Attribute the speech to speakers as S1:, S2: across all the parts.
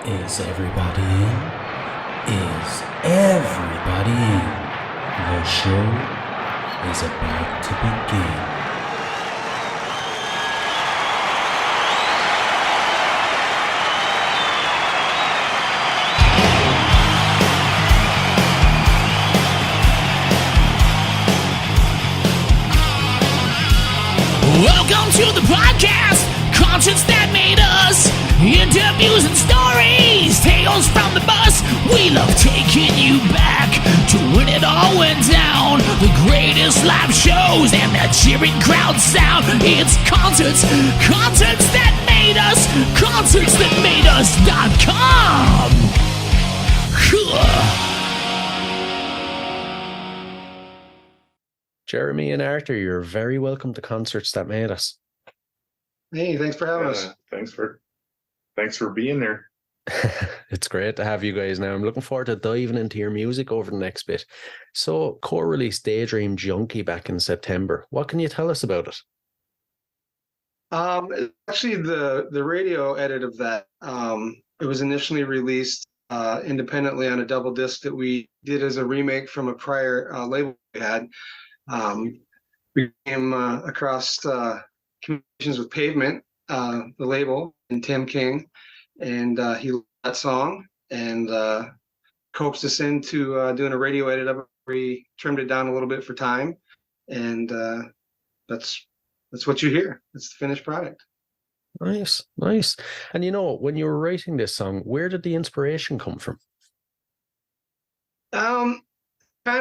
S1: Is everybody in? Is everybody in? The show is about to begin.
S2: Welcome to the podcast, concerts that made us, interviews and stories, tales from the bus. We love taking you back to when it all went down. The greatest live shows and that cheering crowd sound. It's concerts that made us, concertsthatmadeus.com.
S1: Jeremy and Arthur, you're very welcome to Concerts That Made Us.
S3: Hey, thanks for having us.
S4: Thanks for being there.
S1: It's great to have you guys now. I'm looking forward to diving into your music over the next bit. So, co-released Daydream Junkie back in September. What can you tell us about it?
S3: Actually, the radio edit of that, it was initially released independently on a double disc that we did as a remake from a prior label we had. We came across communications with Pavement, the label, and Tim King, and he loved that song and coaxed us into doing a radio edit of it. We trimmed it down a little bit for time, and that's what you hear. It's the finished product.
S1: Nice. And you know, when you were writing this song, where did the inspiration come from?
S3: Kind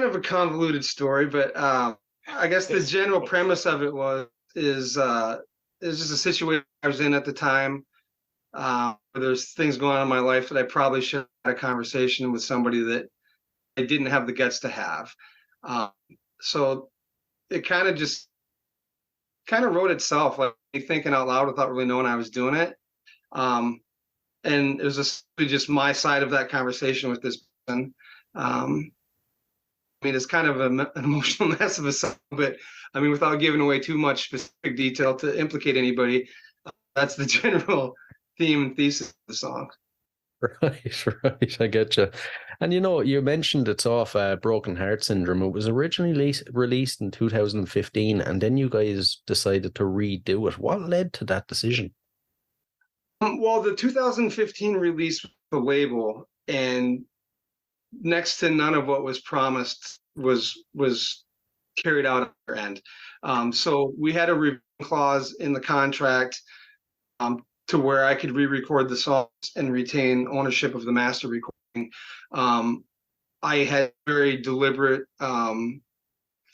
S3: of a convoluted story, but I guess the general premise of it is just a situation I was in at the time. There's things going on in my life that I probably should have had a conversation with somebody that I didn't have the guts to have. So it kind of wrote itself, like thinking out loud without really knowing I was doing it. And it was just my side of that conversation with this person. I mean, it's kind of an emotional mess of a song, but I mean, without giving away too much specific detail to implicate anybody, that's the general theme and thesis of the song.
S1: Right. I get you. And you know, you mentioned it's off Broken Heart Syndrome. It was originally released in 2015, and then you guys decided to redo it. What led to that decision?
S3: Well, the 2015 release was the label, and next to none of what was promised was carried out at our end. So we had a review clause in the contract to where I could re-record the songs and retain ownership of the master recording. I had very deliberate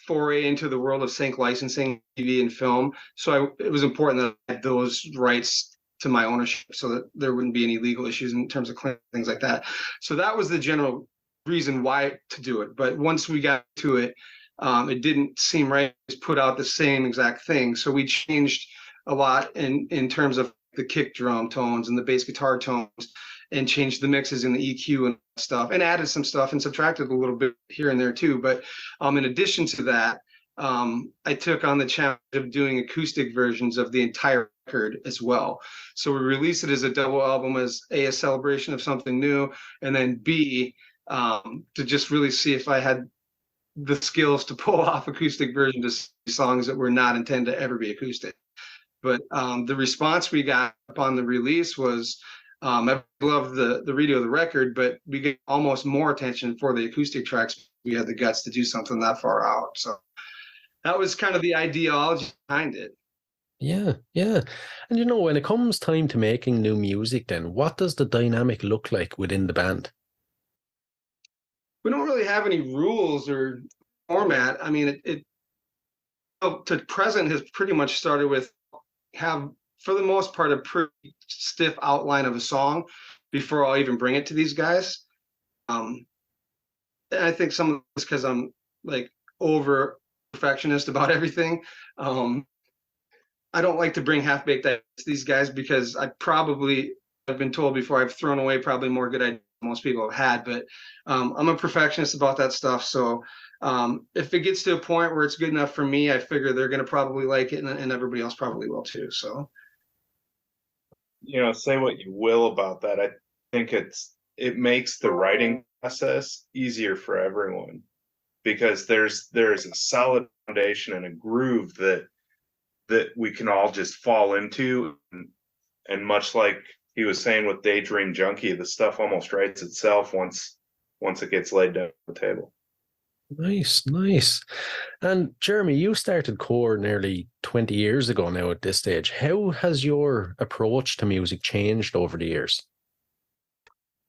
S3: foray into the world of sync licensing, TV and film. So it was important that I had those rights to my ownership so that there wouldn't be any legal issues in terms of claims, things like that. So that was the general reason why to do it. But once we got to it, it didn't seem right to put out the same exact thing. So we changed a lot in terms of the kick drum tones and the bass guitar tones, and changed the mixes in the EQ and stuff, and added some stuff and subtracted a little bit here and there too. But in addition to that, I took on the challenge of doing acoustic versions of the entire record as well. So we released it as a double album, as a celebration of something new, and then B, to just really see if I had the skills to pull off acoustic versions of songs that were not intended to ever be acoustic. But the response we got upon the release was, I loved the redo of the record, but we get almost more attention for the acoustic tracks. We had the guts to do something that far out. So that was kind of the ideology behind it.
S1: Yeah. And you know, when it comes time to making new music, then what does the dynamic look like within the band?
S3: We don't really have any rules or format. I mean, it to present has pretty much started with for the most part, a pretty stiff outline of a song before I'll even bring it to these guys. And I think some of this because I'm like over perfectionist about everything. I don't like to bring half-baked ideas to these guys because I've been told before, I've thrown away probably more good ideas than most people have had, but I'm a perfectionist about that stuff. So if it gets to a point where it's good enough for me, I figure they're going to probably like it, and everybody else probably will too. So,
S4: say what you will about that. think it makes the writing process easier for everyone, because there's a solid foundation and a groove that we can all just fall into, and much like he was saying with Daydream Junkie, the stuff almost writes itself once it gets laid down on the table.
S1: Nice, nice. And Jeremy, you started Core nearly 20 years ago now at this stage. How has your approach to music changed over the years?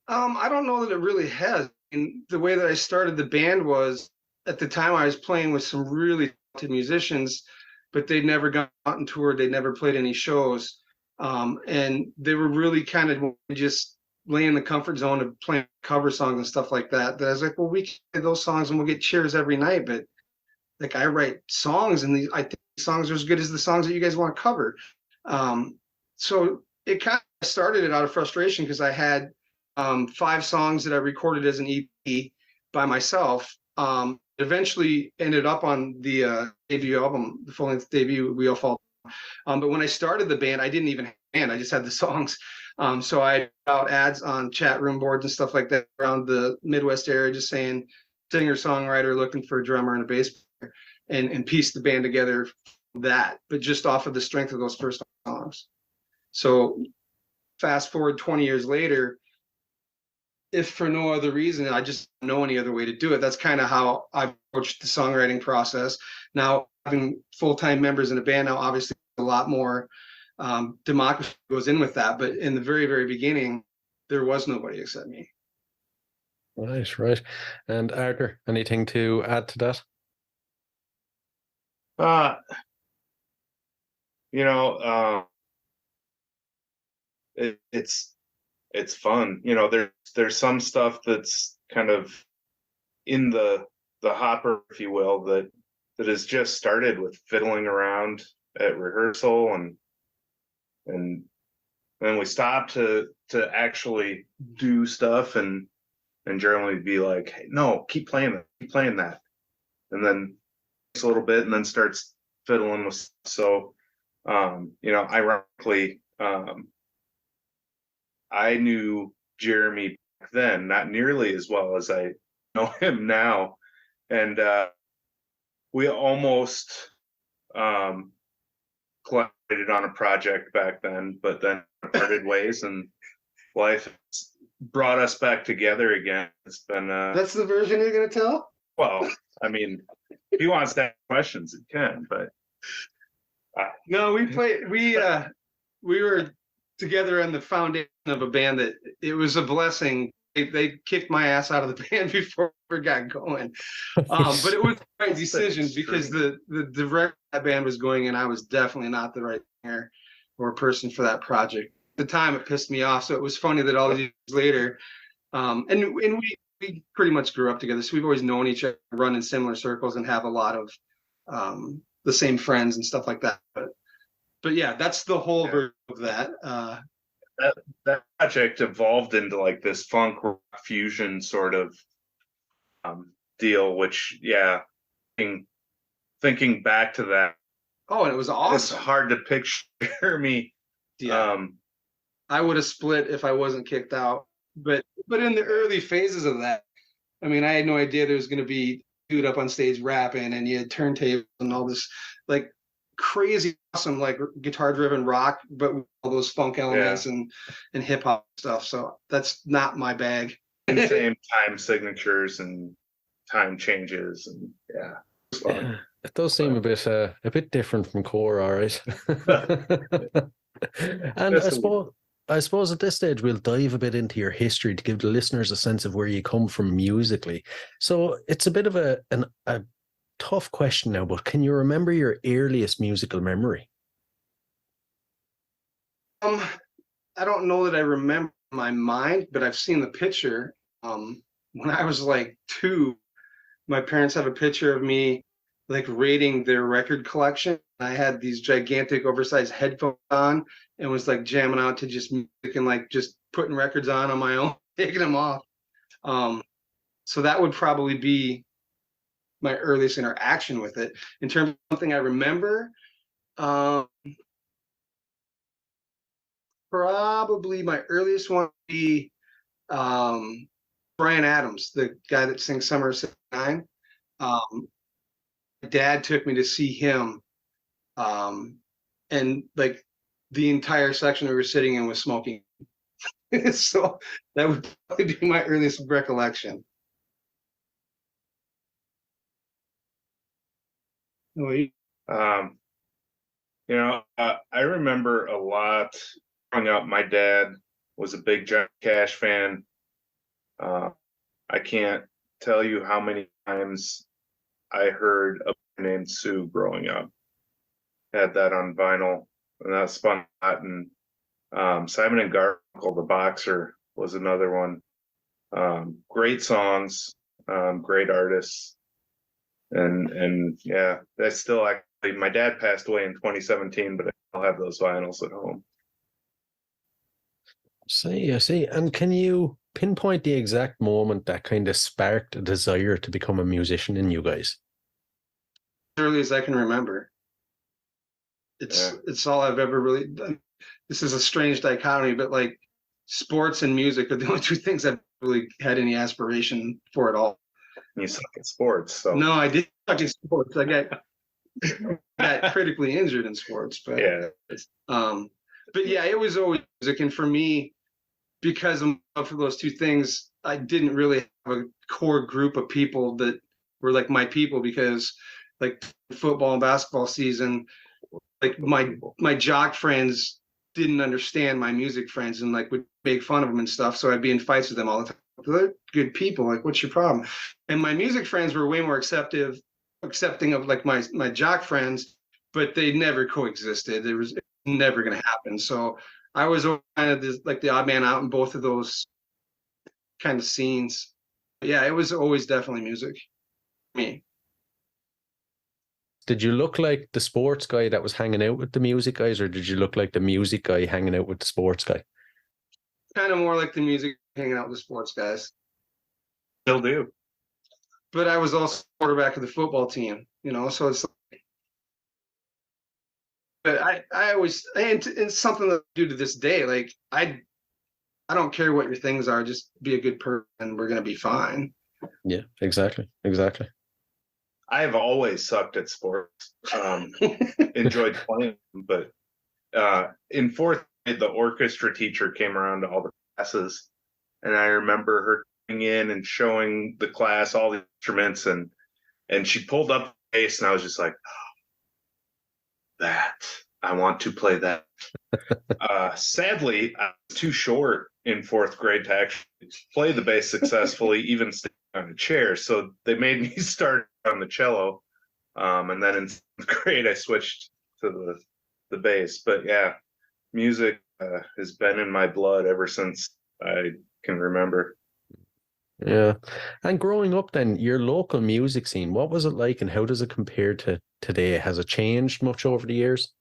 S3: I don't know that it really has. And the way that I started the band was, at the time I was playing with some really talented musicians, but they'd never gone out and toured. They'd never played any shows. And they were really kind of just lay in the comfort zone of playing cover songs and stuff like that. That I was like, well, we can play those songs and we'll get cheers every night. But like, I write songs, and I think these songs are as good as the songs that you guys want to cover. So it kind of started it out of frustration, because I had 5 songs that I recorded as an EP by myself. Eventually ended up on the debut album, the full-length debut, We All Fall. But when I started the band, I didn't even have a band. I just had the songs. So I put out ads on chat room boards and stuff like that around the Midwest area, just saying singer-songwriter looking for a drummer and a bass player, and pieced the band together that, but just off of the strength of those first songs. So fast forward 20 years later, if for no other reason, I just don't know any other way to do it. That's kind of how I approached the songwriting process. Now, having full-time members in a band now, obviously a lot more democracy goes in with that. But in the very, very beginning, there was nobody except me.
S1: Right, right. And Arthur, anything to add to that?
S4: You know, it's fun. You know, there's some stuff that's kind of in the hopper, if you will, that has just started with fiddling around at rehearsal, and then we stop to actually do stuff, and generally be like, hey, no, keep playing that, and then a little bit, and then starts fiddling with. So you know, ironically, I knew Jeremy back then not nearly as well as I know him now, and we almost collaborated on a project back then, but then parted ways, and life brought us back together again. It's been
S3: That's the version you're gonna tell?
S4: well, I mean, if he wants to ask questions, he can, but
S3: No, we were together on the foundation of a band that it was a blessing. They kicked my ass out of the band before we got going. But it was the right decision, because the direction that band was going in, I was definitely not the right singer or person for that project. At the time, it pissed me off. So it was funny that all these years later, and we pretty much grew up together. So we've always known each other, run in similar circles, and have a lot of the same friends and stuff like that. But yeah, that's the whole version of that.
S4: That project evolved into like this funk rock fusion sort of deal, which thinking back to that,
S3: oh, and it was awesome.
S4: It's hard to picture me.
S3: I would have split if I wasn't kicked out, but in the early phases of that, I mean, I had no idea there was going to be dude up on stage rapping, and you had turntables and all this like crazy awesome like guitar driven rock, but with all those funk elements and hip hop stuff. So that's not my bag.
S4: And same time signatures and time changes, and it's fun.
S1: It does seem a bit different from Core, all right. And I suppose at this stage we'll dive a bit into your history to give the listeners a sense of where you come from musically. So it's a bit of a tough question now, but can you remember your earliest musical memory?
S3: I don't know that I remember in my mind, but I've seen the picture. When I was like 2, my parents have a picture of me like raiding their record collection. I had these gigantic oversized headphones on and was like jamming out to just music and like just putting records on my own, taking them off. So that would probably be my earliest interaction with it. In terms of something I remember, probably my earliest one would be Brian Adams, the guy that sings Summer of '69. My dad took me to see him, and like the entire section we were sitting in was smoking. So that would probably be my earliest recollection.
S4: I remember a lot growing up. My dad was a big Johnny Cash fan. I can't tell you how many times I heard a band named Sue growing up. Had that on vinyl, and that spun a lot. And Simon and Garfunkel, the boxer, was another one. Great songs, great artists, and yeah, that's still actually. My dad passed away in 2017, but I still have those vinyls at home.
S1: I see. And can you pinpoint the exact moment that kind of sparked a desire to become a musician in you guys?
S3: As early as I can remember. It's all I've ever really done. This is a strange dichotomy, but like sports and music are the only two things I've really had any aspiration for at all.
S4: You suck at sports, so
S3: no, I did suck at sports. I got critically injured in sports, but
S4: yeah.
S3: But yeah, it was always music, and for me, because of those two things, I didn't really have a core group of people that were like my people, because like football and basketball season, like my jock friends didn't understand my music friends and like would make fun of them and stuff. So I'd be in fights with them all the time. They're good people. Like, what's your problem? And my music friends were way more accepting of like my jock friends, but they never coexisted. It was never going to happen. So I was kind of like the odd man out in both of those kind of scenes. But yeah, it was always definitely music for me.
S1: Did you look like the sports guy that was hanging out with the music guys, or did you look like the music guy hanging out with the sports guy?
S3: Kind of more like the music hanging out with the sports guys.
S4: Still do.
S3: But I was also quarterback of the football team, so it's like, but I always, and it's something that I do to this day. Like, I don't care what your things are, just be a good person and we're going to be fine.
S1: Yeah, exactly.
S4: I've always sucked at sports. Enjoyed playing, but in fourth grade, the orchestra teacher came around to all the classes, and I remember her coming in and showing the class all the instruments, and she pulled up the bass, and I was just like, oh, that I want to play that. Sadly, I was too short in fourth grade to actually play the bass successfully, even standing on a chair. So they made me start on the cello, and then in seventh grade I switched to the bass. But yeah, music has been in my blood ever since I can remember.
S1: Yeah. And growing up then, your local music scene, what was it like, and how does it compare to today? Has it changed much over the years?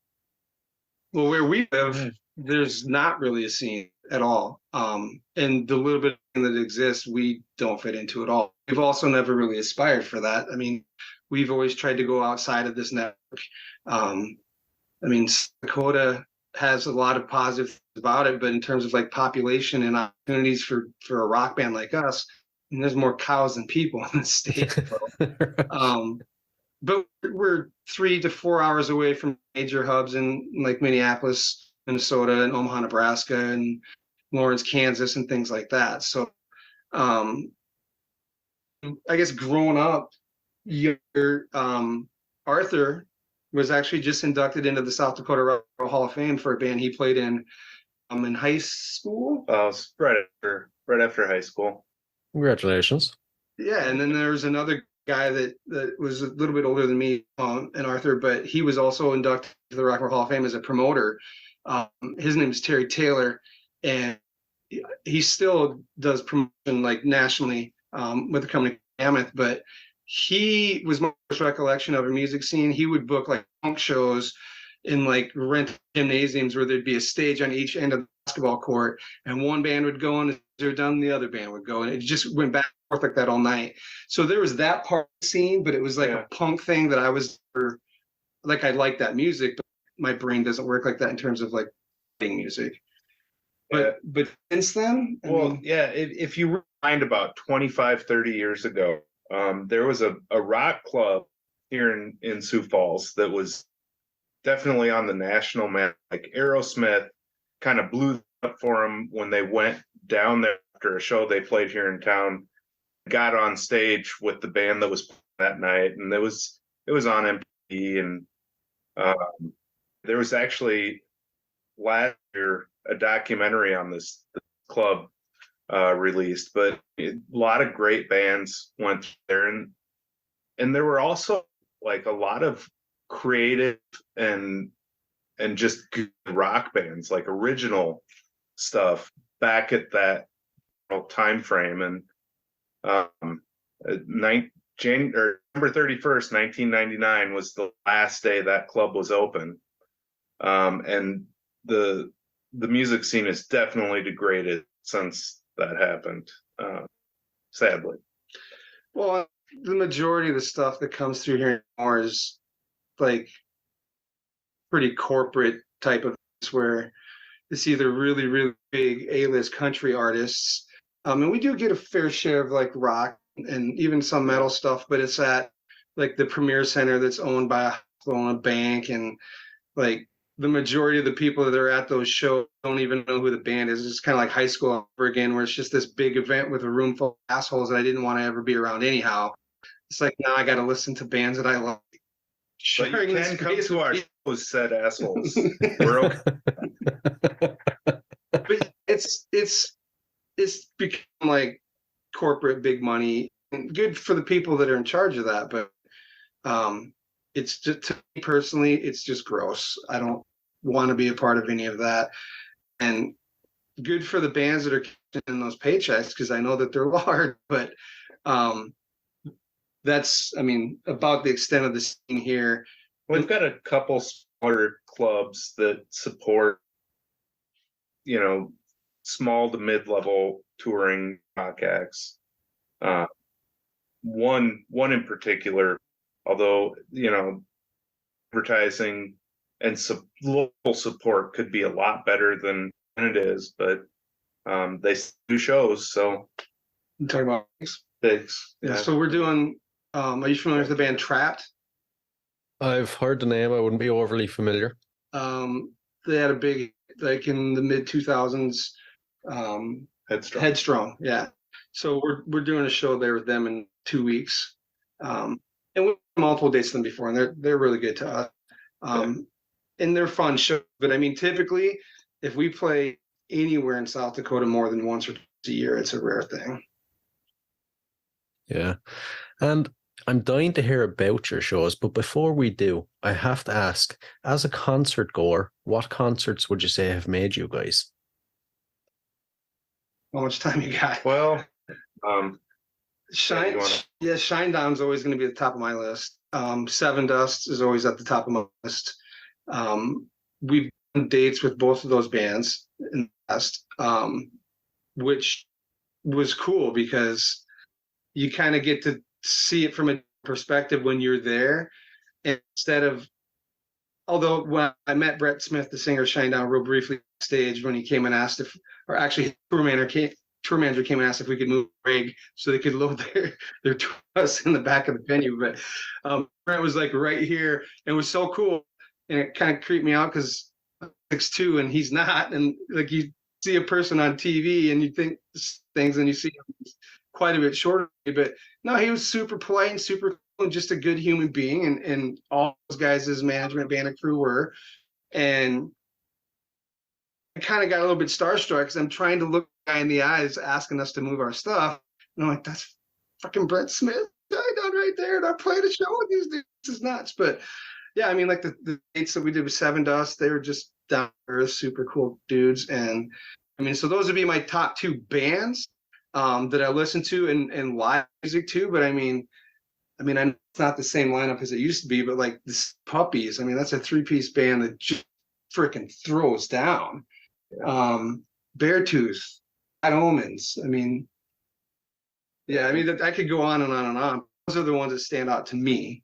S3: Well, where we live, there's not really a scene at all. And the little bit that exists, we don't fit into at all. We've also never really aspired for that. I mean, we've always tried to go outside of this network. Dakota has a lot of positive things about it, but in terms of like population and opportunities for a rock band like us, and there's more cows than people in the state. But we're 3 to 4 hours away from major hubs in like Minneapolis, Minnesota, and Omaha, Nebraska, and Lawrence, Kansas, and things like that. So I guess growing up, Arthur was actually just inducted into the South Dakota Rock and Roll Hall of Fame for a band he played in high school.
S4: Right after high school.
S1: Congratulations.
S3: Yeah, and then there was another guy that was a little bit older than me and Arthur, but he was also inducted to the Rock and Roll Hall of Fame as a promoter. His name is Terry Taylor, and he still does promotion like nationally with the company Mammoth, but he was my first recollection of a music scene. He would book like punk shows in like rent gymnasiums where there'd be a stage on each end of the basketball court, and one band would go and they're done, the other band would go, and it just went back and forth like that all night. So there was that part of the scene, but it was like a punk thing that I was like, I like that music, but my brain doesn't work like that in terms of like music. But since then,
S4: if you rewind about 25, 30 years ago, there was a rock club here in Sioux Falls that was definitely on the national map. Like Aerosmith kind of blew up for them when they went down there after a show they played here in town, got on stage with the band that was that night, and it was on MTV. And there was actually last year a documentary on this club released, but a lot of great bands went there, and there were also like a lot of creative and just good rock bands, like original stuff back at that time frame. And November 31st, 1999 was the last day that club was open. And the music scene has definitely degraded since that happened, sadly.
S3: Well, the majority of the stuff that comes through here anymore is like pretty corporate type of things, where it's either really, really big A-list country artists. And we do get a fair share of like rock and even some metal stuff, but it's at like the Premier Center that's owned by a hospital and a bank, and like the majority of the people that are at those shows don't even know who the band is. It's kind of like high school all over again, where it's just this big event with a room full of assholes that I didn't want to ever be around anyhow. It's like, now I got to listen to bands that I like.
S4: But you can come to our shows, said assholes. We're okay.
S3: But it's become like corporate big money, and good for the people that are in charge of that. But it's just, to me personally, it's just gross. I don't want to be a part of any of that. And good for the bands that are getting those paychecks, because I know that they're large. But that's, I mean, about the extent of the scene here.
S4: We've got a couple smaller clubs that support, small to mid-level touring rock acts. One in particular, although advertising and local support could be a lot better than it is, but they do shows. So
S3: I'm talking about
S4: Pigs.
S3: Yeah. So we're doing. Are you familiar with the band Trapped?
S1: I've heard the name. I wouldn't be overly familiar.
S3: They had a big, like in the mid 2000s. Headstrong. Yeah. So we're doing a show there with them in 2 weeks, and we have multiple dates with them before, and they're really good to us. And they're fun shows. But I mean, typically, if we play anywhere in South Dakota more than once or twice a year, it's a rare thing.
S1: Yeah. And I'm dying to hear about your shows, but before we do, I have to ask, as a concert goer, what concerts would you say have made you guys?
S3: How much time you got?
S4: Well,
S3: Shinedown's always going to be at the top of my list. Seven Dust is always at the top of my list. We've done dates with both of those bands in the past, which was cool because you kind of get to see it from a perspective when you're there, instead of, although when I met Brett Smith, the singer of Shinedown, real briefly on stage when he came and asked if, or actually tour manager came and asked if we could move the rig so they could load their tour bus in the back of the venue. But Brett was like right here, and it was so cool, and it kind of creeped me out because I'm 6'2" and he's not, and like you see a person on TV and you think things, and you see him quite a bit shorter, but no, he was super polite and super cool and just a good human being, and all those guys, his management band and crew were. And I kind of got a little bit starstruck because I'm trying to look the guy in the eyes asking us to move our stuff, and I'm like, that's fucking Brett Smith down right there, and I'm playing a show with these dudes. This is nuts. But yeah, I mean, like the dates that we did with Seven Dust, they were just down to earth, super cool dudes. And I mean, so those would be my top two bands that I listen to and live music too. But I mean, I know it's not the same lineup as it used to be, but like the Puppies, I mean, that's a 3-piece band that just freaking throws down. Beartooth, Bad Omens. I mean, yeah, I mean, I could go on and on and on. Those are the ones that stand out to me.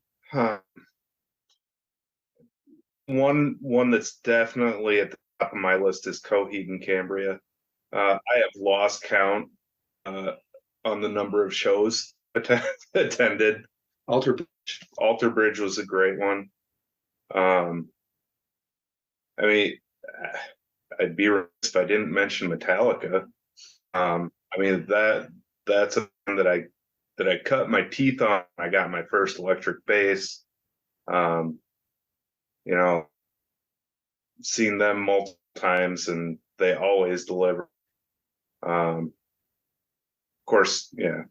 S4: One that's definitely at the top of my list is Coheed and Cambria. I have lost count on the number of shows attended. Alter Bridge was a great one. I mean, I'd be remiss if I didn't mention Metallica. I mean that's a band that I cut my teeth on. I got my first electric bass. You know, seen them multiple times, and they always deliver. Of course, yeah.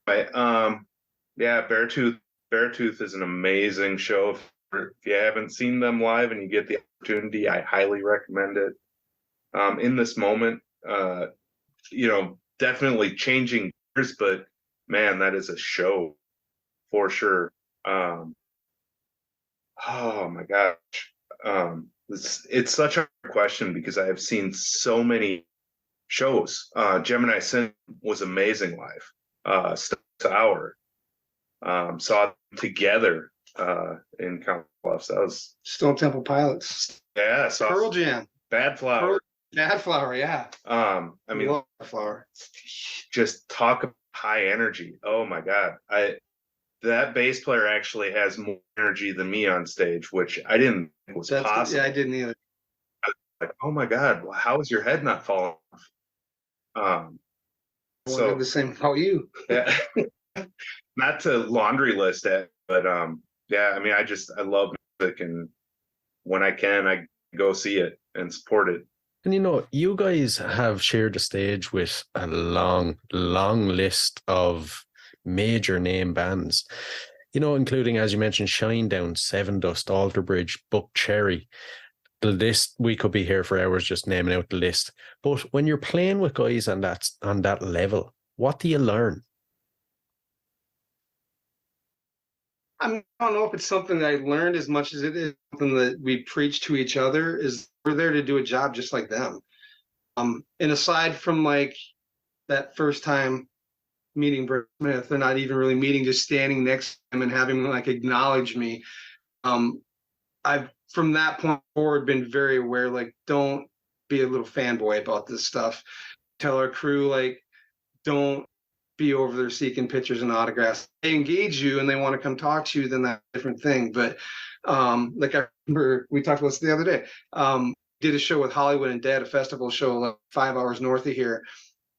S4: Yeah, Beartooth is an amazing show. If you haven't seen them live and you get the opportunity, I highly recommend it. In this moment, definitely changing gears, but man, that is a show for sure. Oh my gosh. It's such a question because I have seen so many shows. Gemini Sin was amazing live. Hour. Saw them together in Count Bluffs. That was
S3: Stone Temple Pilots.
S4: Yeah,
S3: Pearl Jam.
S4: Bad Flower.
S3: Bad Flower, yeah.
S4: I mean,
S3: Bad Flower.
S4: Just talk about high energy. Oh my God. That bass player actually has more energy than me on stage, which I didn't think was possible.
S3: Yeah, I didn't either.
S4: Like, oh my God, how is your head not falling off?
S3: So the same about you.
S4: Yeah. Not to laundry list it, but yeah, I mean, I love music, and when I can, I go see it and support it.
S1: And you guys have shared the stage with a long list of major name bands, including, as you mentioned, Shinedown, Seven Dust, Alter Bridge, Buck Cherry. The list, we could be here for hours just naming out the list. But when you're playing with guys on that level, what do you learn?
S3: I don't know if it's something that I learned as much as it is something that we preach to each other. Is we're there to do a job just like them. And aside from like that first time meeting Brett Smith, they're not even really meeting, just standing next to him and having him like acknowledge me. I've from that point forward been very aware, like, don't be a little fanboy about this stuff. Tell our crew, like, don't be over there seeking pictures and autographs. They engage you and they want to come talk to you, then that's a different thing. But like I remember we talked about this the other day. Did a show with Hollywood and Dead, a festival show like 5 hours north of here,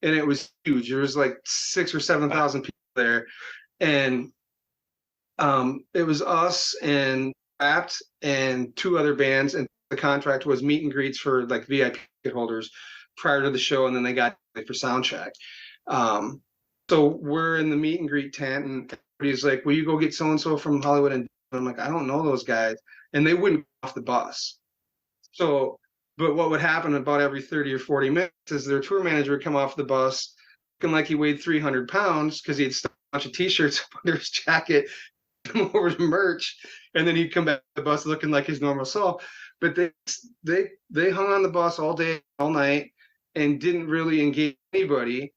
S3: and it was huge. There was like 6,000 or 7,000 people there, and it was us and Wrapped and 2 other bands, and the contract was meet and greets for like VIP holders prior to the show, and then they got for sound check. So we're in the meet and greet tent, and everybody's like, will you go get so-and-so from Hollywood? And I'm like, I don't know those guys. And they wouldn't get off the bus. So, but what would happen about every 30 or 40 minutes is their tour manager would come off the bus looking like he weighed 300 pounds because he had stuck a bunch of t-shirts under his jacket, come over to merch, and then he'd come back to the bus looking like his normal self. But they hung on the bus all day, all night, and didn't really engage anybody.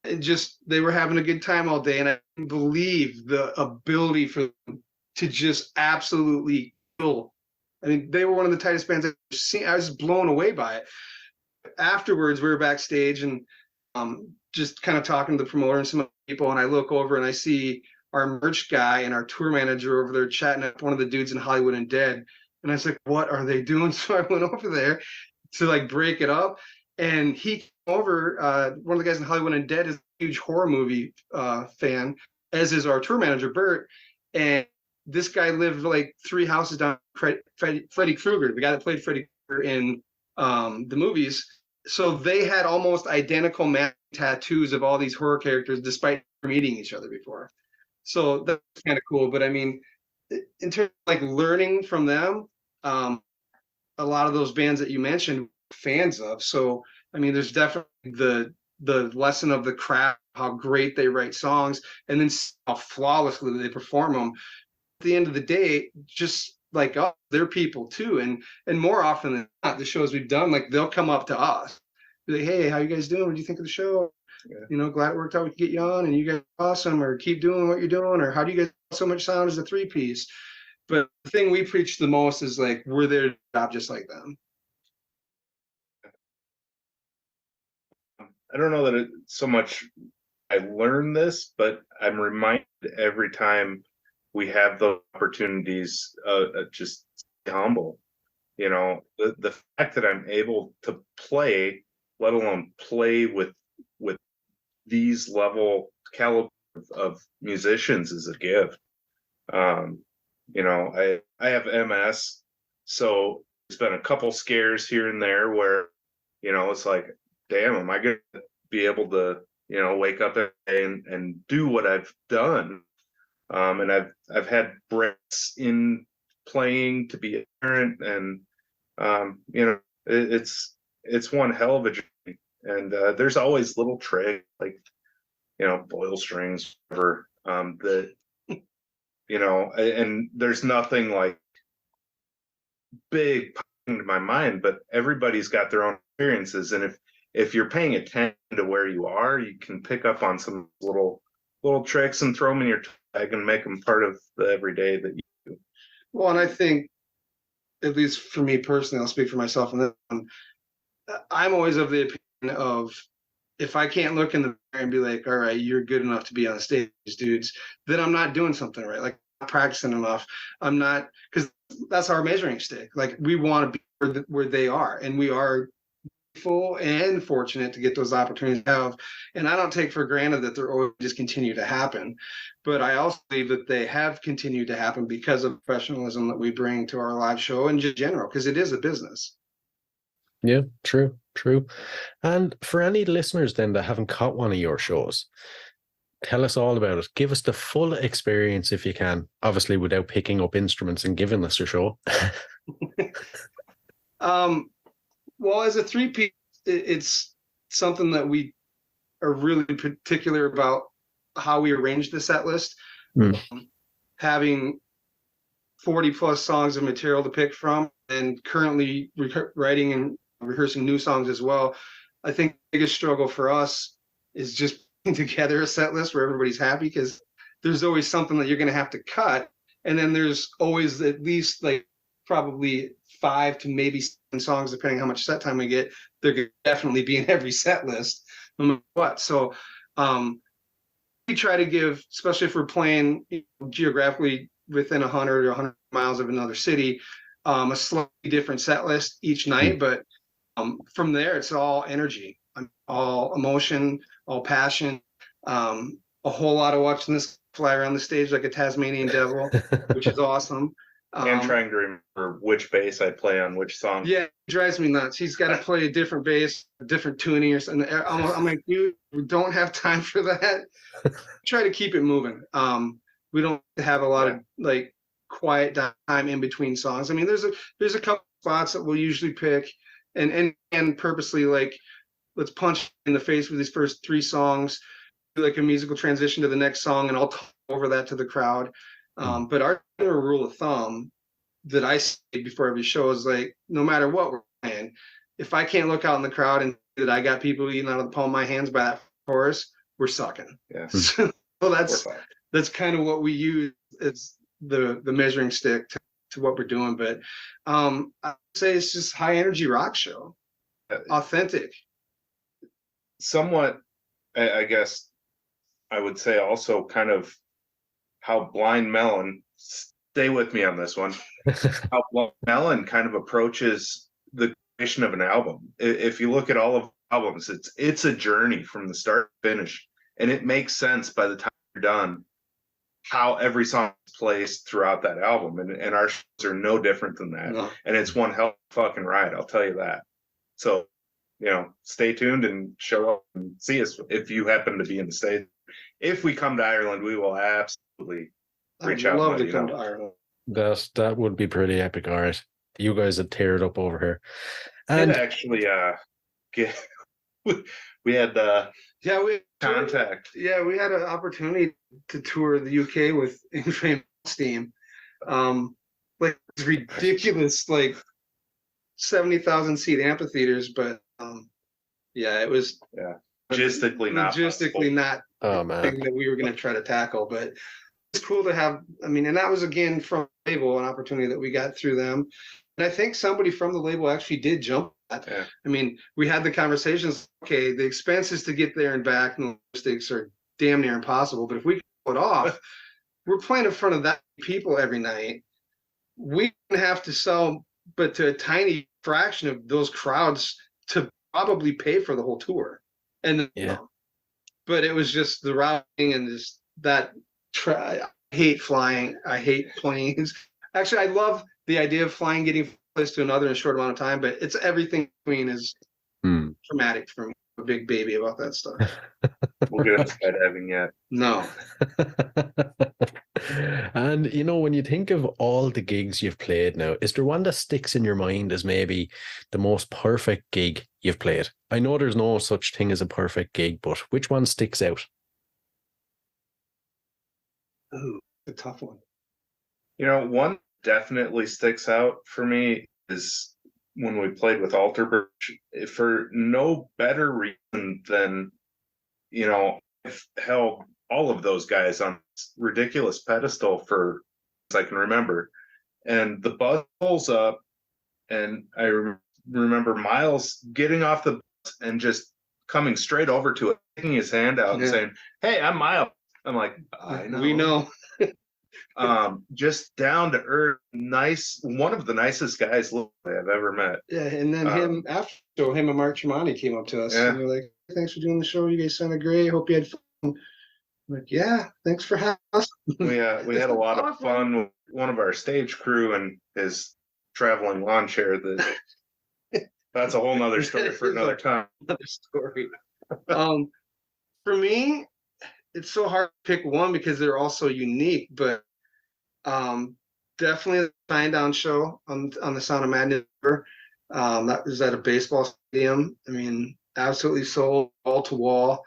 S3: They were having a good time all day, and I didn't believe the ability for them to just absolutely kill. I mean, they were one of the tightest bands I've seen. I was blown away by it. Afterwards, we were backstage and just kind of talking to the promoter and some other people, and I look over and I see our merch guy and our tour manager over there chatting with one of the dudes in Hollywood and Dead, and I was like, what are they doing? So I went over there to like break it up, and he came over. One of the guys in Hollywood and Dead is a huge horror movie fan, as is our tour manager Bert, and this guy lived like 3 houses down Freddy Krueger, the guy that played Freddy Krueger in the movies. So they had almost identical tattoos of all these horror characters despite meeting each other before. So that's kind of cool. But I mean, in terms of like learning from them, a lot of those bands that you mentioned, fans of. So I mean, there's definitely the lesson of the craft, how great they write songs, and then how flawlessly they perform them. At the end of the day, just like us, they're people too, and more often than not, the shows we've done, like they'll come up to us, be like, hey, how you guys doing? What do you think of the show? Yeah. Glad it worked out. We could get you on, and you guys are awesome, or keep doing what you're doing, or how do you guys have so much sound as a 3-piece? But the thing we preach the most is like we're there to job just like them.
S4: I don't know that it so much I learned this, but I'm reminded every time we have those opportunities, just stay humble. You know, the fact that I'm able to play, let alone play with these level caliber of musicians, is a gift. You know, I have MS, so there's been a couple scares here and there where, you know, it's like, damn, am I gonna be able to, you know, wake up and do what I've done? And I've had breaks in playing to be a parent, and you know, it's one hell of a journey. And there's always little tricks like, you know, boil strings, whatever, that, you know, and there's nothing like big popping into my mind, but everybody's got their own experiences. And if you're paying attention to where you are, you can pick up on some little tricks and throw them in your bag and make them part of the everyday that you do.
S3: Well, and I think, at least for me personally, I'll speak for myself on this one, I'm always of the opinion of, if I can't look in the mirror and be like, all right, you're good enough to be on stage, dudes, then I'm not doing something right. Like, I'm not practicing enough. I'm not, because that's our measuring stick. Like, we want to be where they are, and we are full and fortunate to get those opportunities to have. And I don't take for granted that they're always just continue to happen, but I also believe that they have continued to happen because of professionalism that we bring to our live show in general, because it is a business.
S1: Yeah, true. And for any listeners then that haven't caught one of your shows, tell us all about it. Give us the full experience if you can, obviously without picking up instruments and giving us your show.
S3: Well, as a three-piece, it's something that we are really particular about how we arrange the set list. Having 40 plus songs of material to pick from, and currently writing and rehearsing new songs as well. I think the biggest struggle for us is just putting together a set list where everybody's happy, because there's always something that you're going to have to cut. And then there's always at least like probably 5 to maybe 7 songs, depending how much set time we get. They're going to definitely be in every set list, no matter what. So we try to give, especially if we're playing geographically within 100 or 100 miles of another city, a slightly different set list each night. But from there, it's all energy, all emotion, all passion, a whole lot of watching this fly around the stage like a Tasmanian devil, which is awesome.
S4: And trying to remember which bass I play on which song.
S3: Yeah, it drives me nuts. He's got to play a different bass, a different tuning or something. I'm like, dude, we don't have time for that. Try to keep it moving. We don't have a lot of like quiet time in between songs. I mean, there's a couple spots that we'll usually pick and purposely like, let's punch in the face with these first 3 songs, do like a musical transition to the next song, and I'll talk over that to the crowd. But our rule of thumb that I say before every show is like, no matter what we're playing, if I can't look out in the crowd and see that I got people eating out of the palm of my hands by that chorus, we're sucking.
S4: Yeah.
S3: So that's kind of what we use as the measuring stick to what we're doing. But I'd say it's just high energy rock show, authentic.
S4: Somewhat, I guess I would say also kind of how Blind Melon, stay with me on this one, how Blind Melon kind of approaches the creation of an album. If you look at all of albums, it's a journey from the start to finish, and it makes sense by the time you're done how every song is placed throughout that album, and our shows are no different than that. No. And it's one hell of a fucking ride, I'll tell you that. So, you know, stay tuned and show up and see us if you happen to be in the States. If we come to Ireland, we will absolutely reach out.
S3: I'd love to come to Ireland.
S1: That would be pretty epic. All right, you guys had teared up over here.
S4: And actually, we had contact.
S3: Yeah, we had an opportunity to tour the UK with Infamous Steam. Like ridiculous, like 70,000 seat amphitheaters, but yeah, it was
S4: logistically not
S3: thing that we were going to try to tackle. But it's cool to have. I mean, and that was again from Label, an opportunity that we got through them. And I think somebody from the label actually did jump that.
S4: Yeah.
S3: I mean, we had the conversations, okay, the expenses to get there and back and logistics are damn near impossible. But if we can pull it off, we're playing in front of that people every night. We have to sell, but to a tiny fraction of those crowds to probably pay for the whole tour. And but it was just the routing and just that. I hate flying. I hate planes. Actually, I love the idea of flying, getting from one place to another in a short amount of time, but it's everything between is traumatic for me. I'm a big baby about that stuff.
S4: We'll get into skydiving yet.
S3: No.
S1: And when you think of all the gigs you've played now, is there one that sticks in your mind as maybe the most perfect gig you've played? I know there's no such thing as a perfect gig, but which one sticks out?
S3: Ooh, a tough one.
S4: One definitely sticks out for me is when we played with Alterbridge, for no better reason than, I've held all of those guys on this ridiculous pedestal for as I can remember. And the bus pulls up, and I remember Miles getting off the bus and just coming straight over to it, taking his hand out and saying, "Hey, I'm Miles." I'm like, I know.
S3: We know.
S4: Just down to earth, nice, one of the nicest guys I've ever met.
S3: Yeah, and then him and Mark Tremonti came up to us and they're like, "Thanks for doing the show. You guys sounded great. Hope you had fun." I'm like, "Yeah, thanks for having us."
S4: We had a lot of fun with one of our stage crew and his traveling lawn chair. That's a whole nother story for another time.
S3: Another story. For me, it's so hard to pick one because they're all so unique, but definitely the Shinedown show on the Sound of Madness. That was at a baseball stadium. I mean, absolutely sold wall to wall.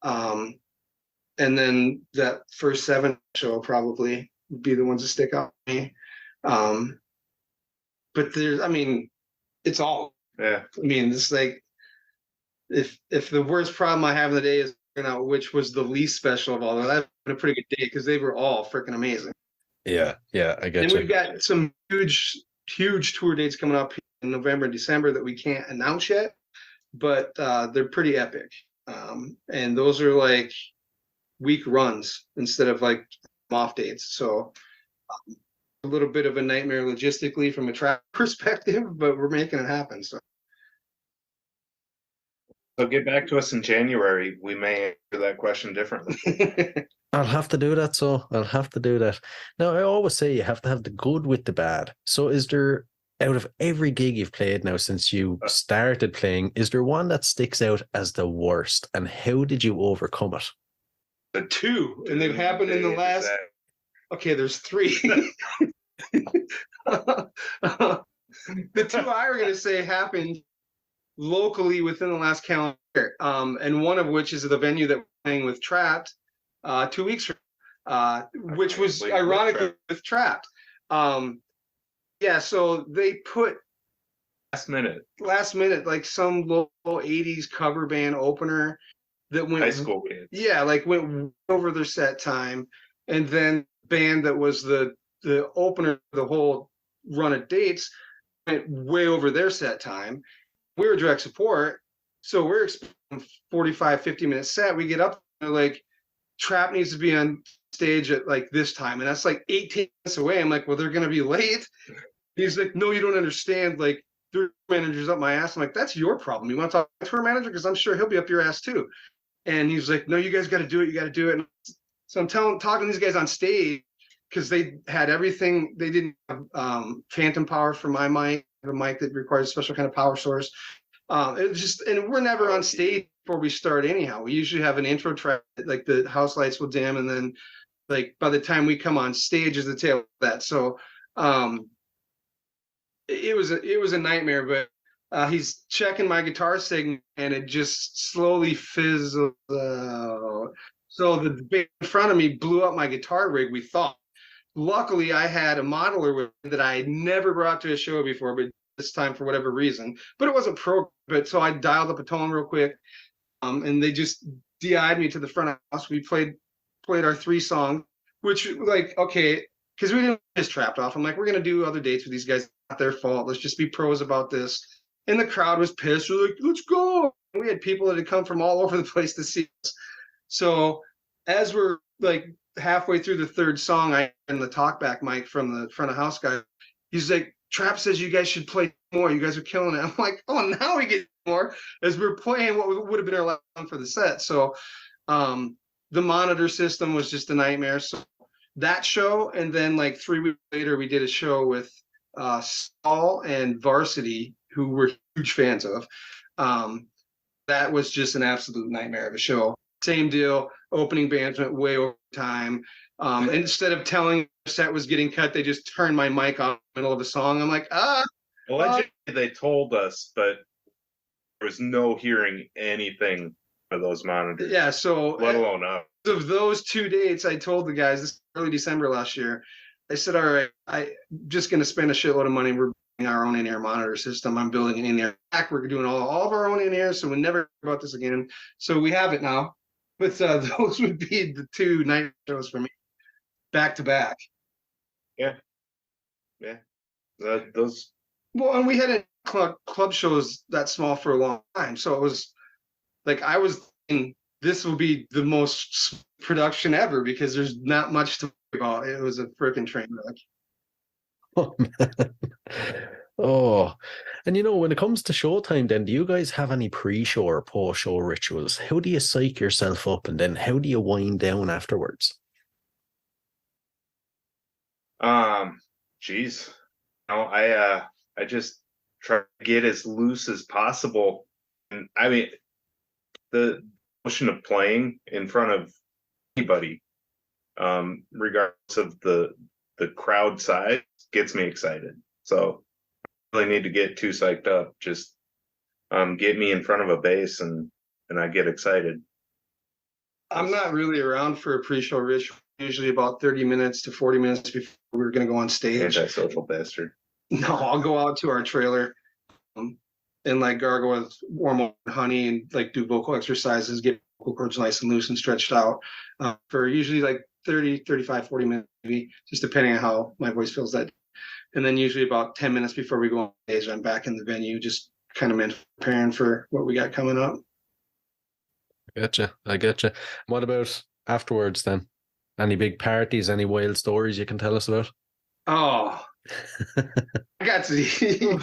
S3: And then that first 7 show probably would be the ones that stick out to me. But it's all.
S4: Yeah.
S3: I mean, it's like if the worst problem I have in the day is figuring out which was the least special of all, that's been a pretty good day because they were all freaking amazing.
S1: Yeah, I get
S3: and
S1: you.
S3: We've got some huge tour dates coming up in November and December that we can't announce yet, but they're pretty epic. And those are like week runs instead of like off dates. So a little bit of a nightmare logistically from a track perspective, but we're making it happen. So
S4: get back to us in January. We may answer that question differently.
S1: I'll have to do that. So I'll have to do that. Now, I always say you have to have the good with the bad. So is there, out of every gig you've played now since you started playing, is there one that sticks out as the worst? And how did you overcome it?
S3: The 2, and they've happened in the last. Okay, there's 3. The 2 I were going to say happened locally within the last calendar year, and one of which is the venue that we're playing with Trapped 2 weeks from which was ironically with Trapped. So they put last minute like some local 80s cover band opener that went
S4: high school kids.
S3: Yeah, like went over their set time, and then band that was the opener the whole run of dates went way over their set time. We were direct support, so we're expecting 45-50 minute set. We get up, and they're like, Trap needs to be on stage at like this time, and that's like 18 minutes away. I'm like, well, they're gonna be late. He's like, no, you don't understand. Like, their manager's up my ass. I'm like, that's your problem. You want to talk to our manager? Because I'm sure he'll be up your ass too. And he's like, no, you guys got to do it. You got to do it. And so I'm talking to these guys on stage because they had everything. They didn't have phantom power for my mic, a mic that requires a special kind of power source. It was just, and we're never on stage before we start anyhow. We usually have an intro track, like the house lights will dim, and then like by the time we come on stage is the tail of that. So it was a nightmare, but he's checking my guitar signal and it just slowly fizzled out. So the band in front of me blew up my guitar rig, we thought. Luckily, I had a modeler with me that I had never brought to a show before, but this time for whatever reason. But it wasn't but so I dialed up a tone real quick, and they just DI'd me to the front of the house. We played our 3 songs, which like, okay, because we didn't just Trapped off. I'm like, we're gonna do other dates with these guys. It's not their fault. Let's just be pros about this. And the crowd was pissed. We're like, let's go. And we had people that had come from all over the place to see us. So as we're like halfway through the third song, I and the talkback mic from the front of house guy. He's like, Trap says you guys should play more. You guys are killing it. I'm like, oh, now we get more as we're playing what would have been our last song for the set. So the monitor system was just a nightmare. So that show, and then like 3 weeks later, we did a show with Saul and Varsity, who we're huge fans of. That was just an absolute nightmare of a show. Same deal. Opening bands went way over time. Instead of telling the set was getting cut, they just turned my mic on in the middle of a song. I'm like,
S4: Allegedly, they told us, but there was no hearing anything for those monitors.
S3: Yeah, so
S4: let alone up.
S3: Of those 2 dates, I told the guys, this is early December last year, I said, all right, I'm just going to spend a shitload of money. We're building our own in-ear monitor system. I'm building an in-ear back. We're doing all of our own in-ear, so we'll never hear about this again. So we have it now. But those would be the 2 night shows for me, back to back.
S4: Yeah. Those.
S3: Well, and we had club shows that small for a long time, so it was like I was thinking this will be the most production ever because there's not much to worry about. It was a freaking train wreck.
S1: Oh man. Oh, and when it comes to showtime, then do you guys have any pre-show or post-show rituals? How do you psych yourself up, and then how do you wind down afterwards?
S4: Geez, I just try to get as loose as possible, and I mean, the notion of playing in front of anybody, regardless of the crowd size, gets me excited. So really need to get too psyched up. Just get me in front of a bass and I get excited.
S3: I'm not really around for a pre-show ritual. Usually about 30 minutes to 40 minutes before we're going to go on stage.
S4: Antisocial bastard.
S3: No, I'll go out to our trailer and like gargle with warm water and honey and like do vocal exercises, get vocal cords nice and loose and stretched out for usually like 30, 35, 40 minutes, maybe, just depending on how my voice feels that day. And then usually about 10 minutes before we go on stage, I'm back in the venue, just kind of preparing for what we got coming up.
S1: I getcha. What about afterwards then? Any big parties, any wild stories you can tell us about?
S3: Oh, I got to.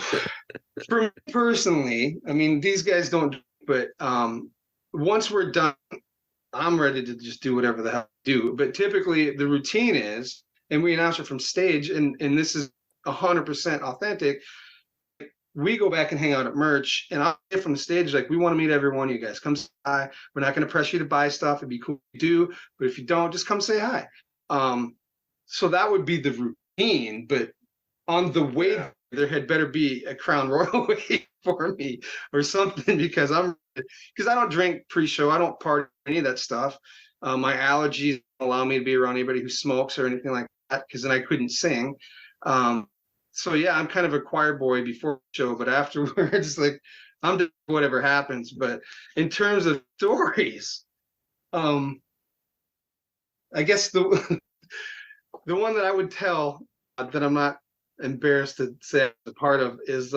S3: For me personally, I mean, these guys don't, but once we're done, I'm ready to just do whatever the hell I do. But typically the routine is, and we announce it from stage, and this is 100% authentic. We go back and hang out at merch, and I'll get from the stage like, we want to meet every one of you guys. Come say hi. We're not going to press you to buy stuff. It'd be cool if you do, but if you don't, just come say hi. So that would be the routine. But on the way, there had better be a Crown Royal waiting for me or something because I don't drink pre-show. I don't party any of that stuff. My allergies don't allow me to be around anybody who smokes or anything like that because then I couldn't sing. So yeah, I'm kind of a choir boy before the show, but afterwards, like I'm doing whatever happens. But in terms of stories, I guess the one that I would tell that I'm not embarrassed to say I'm a part of is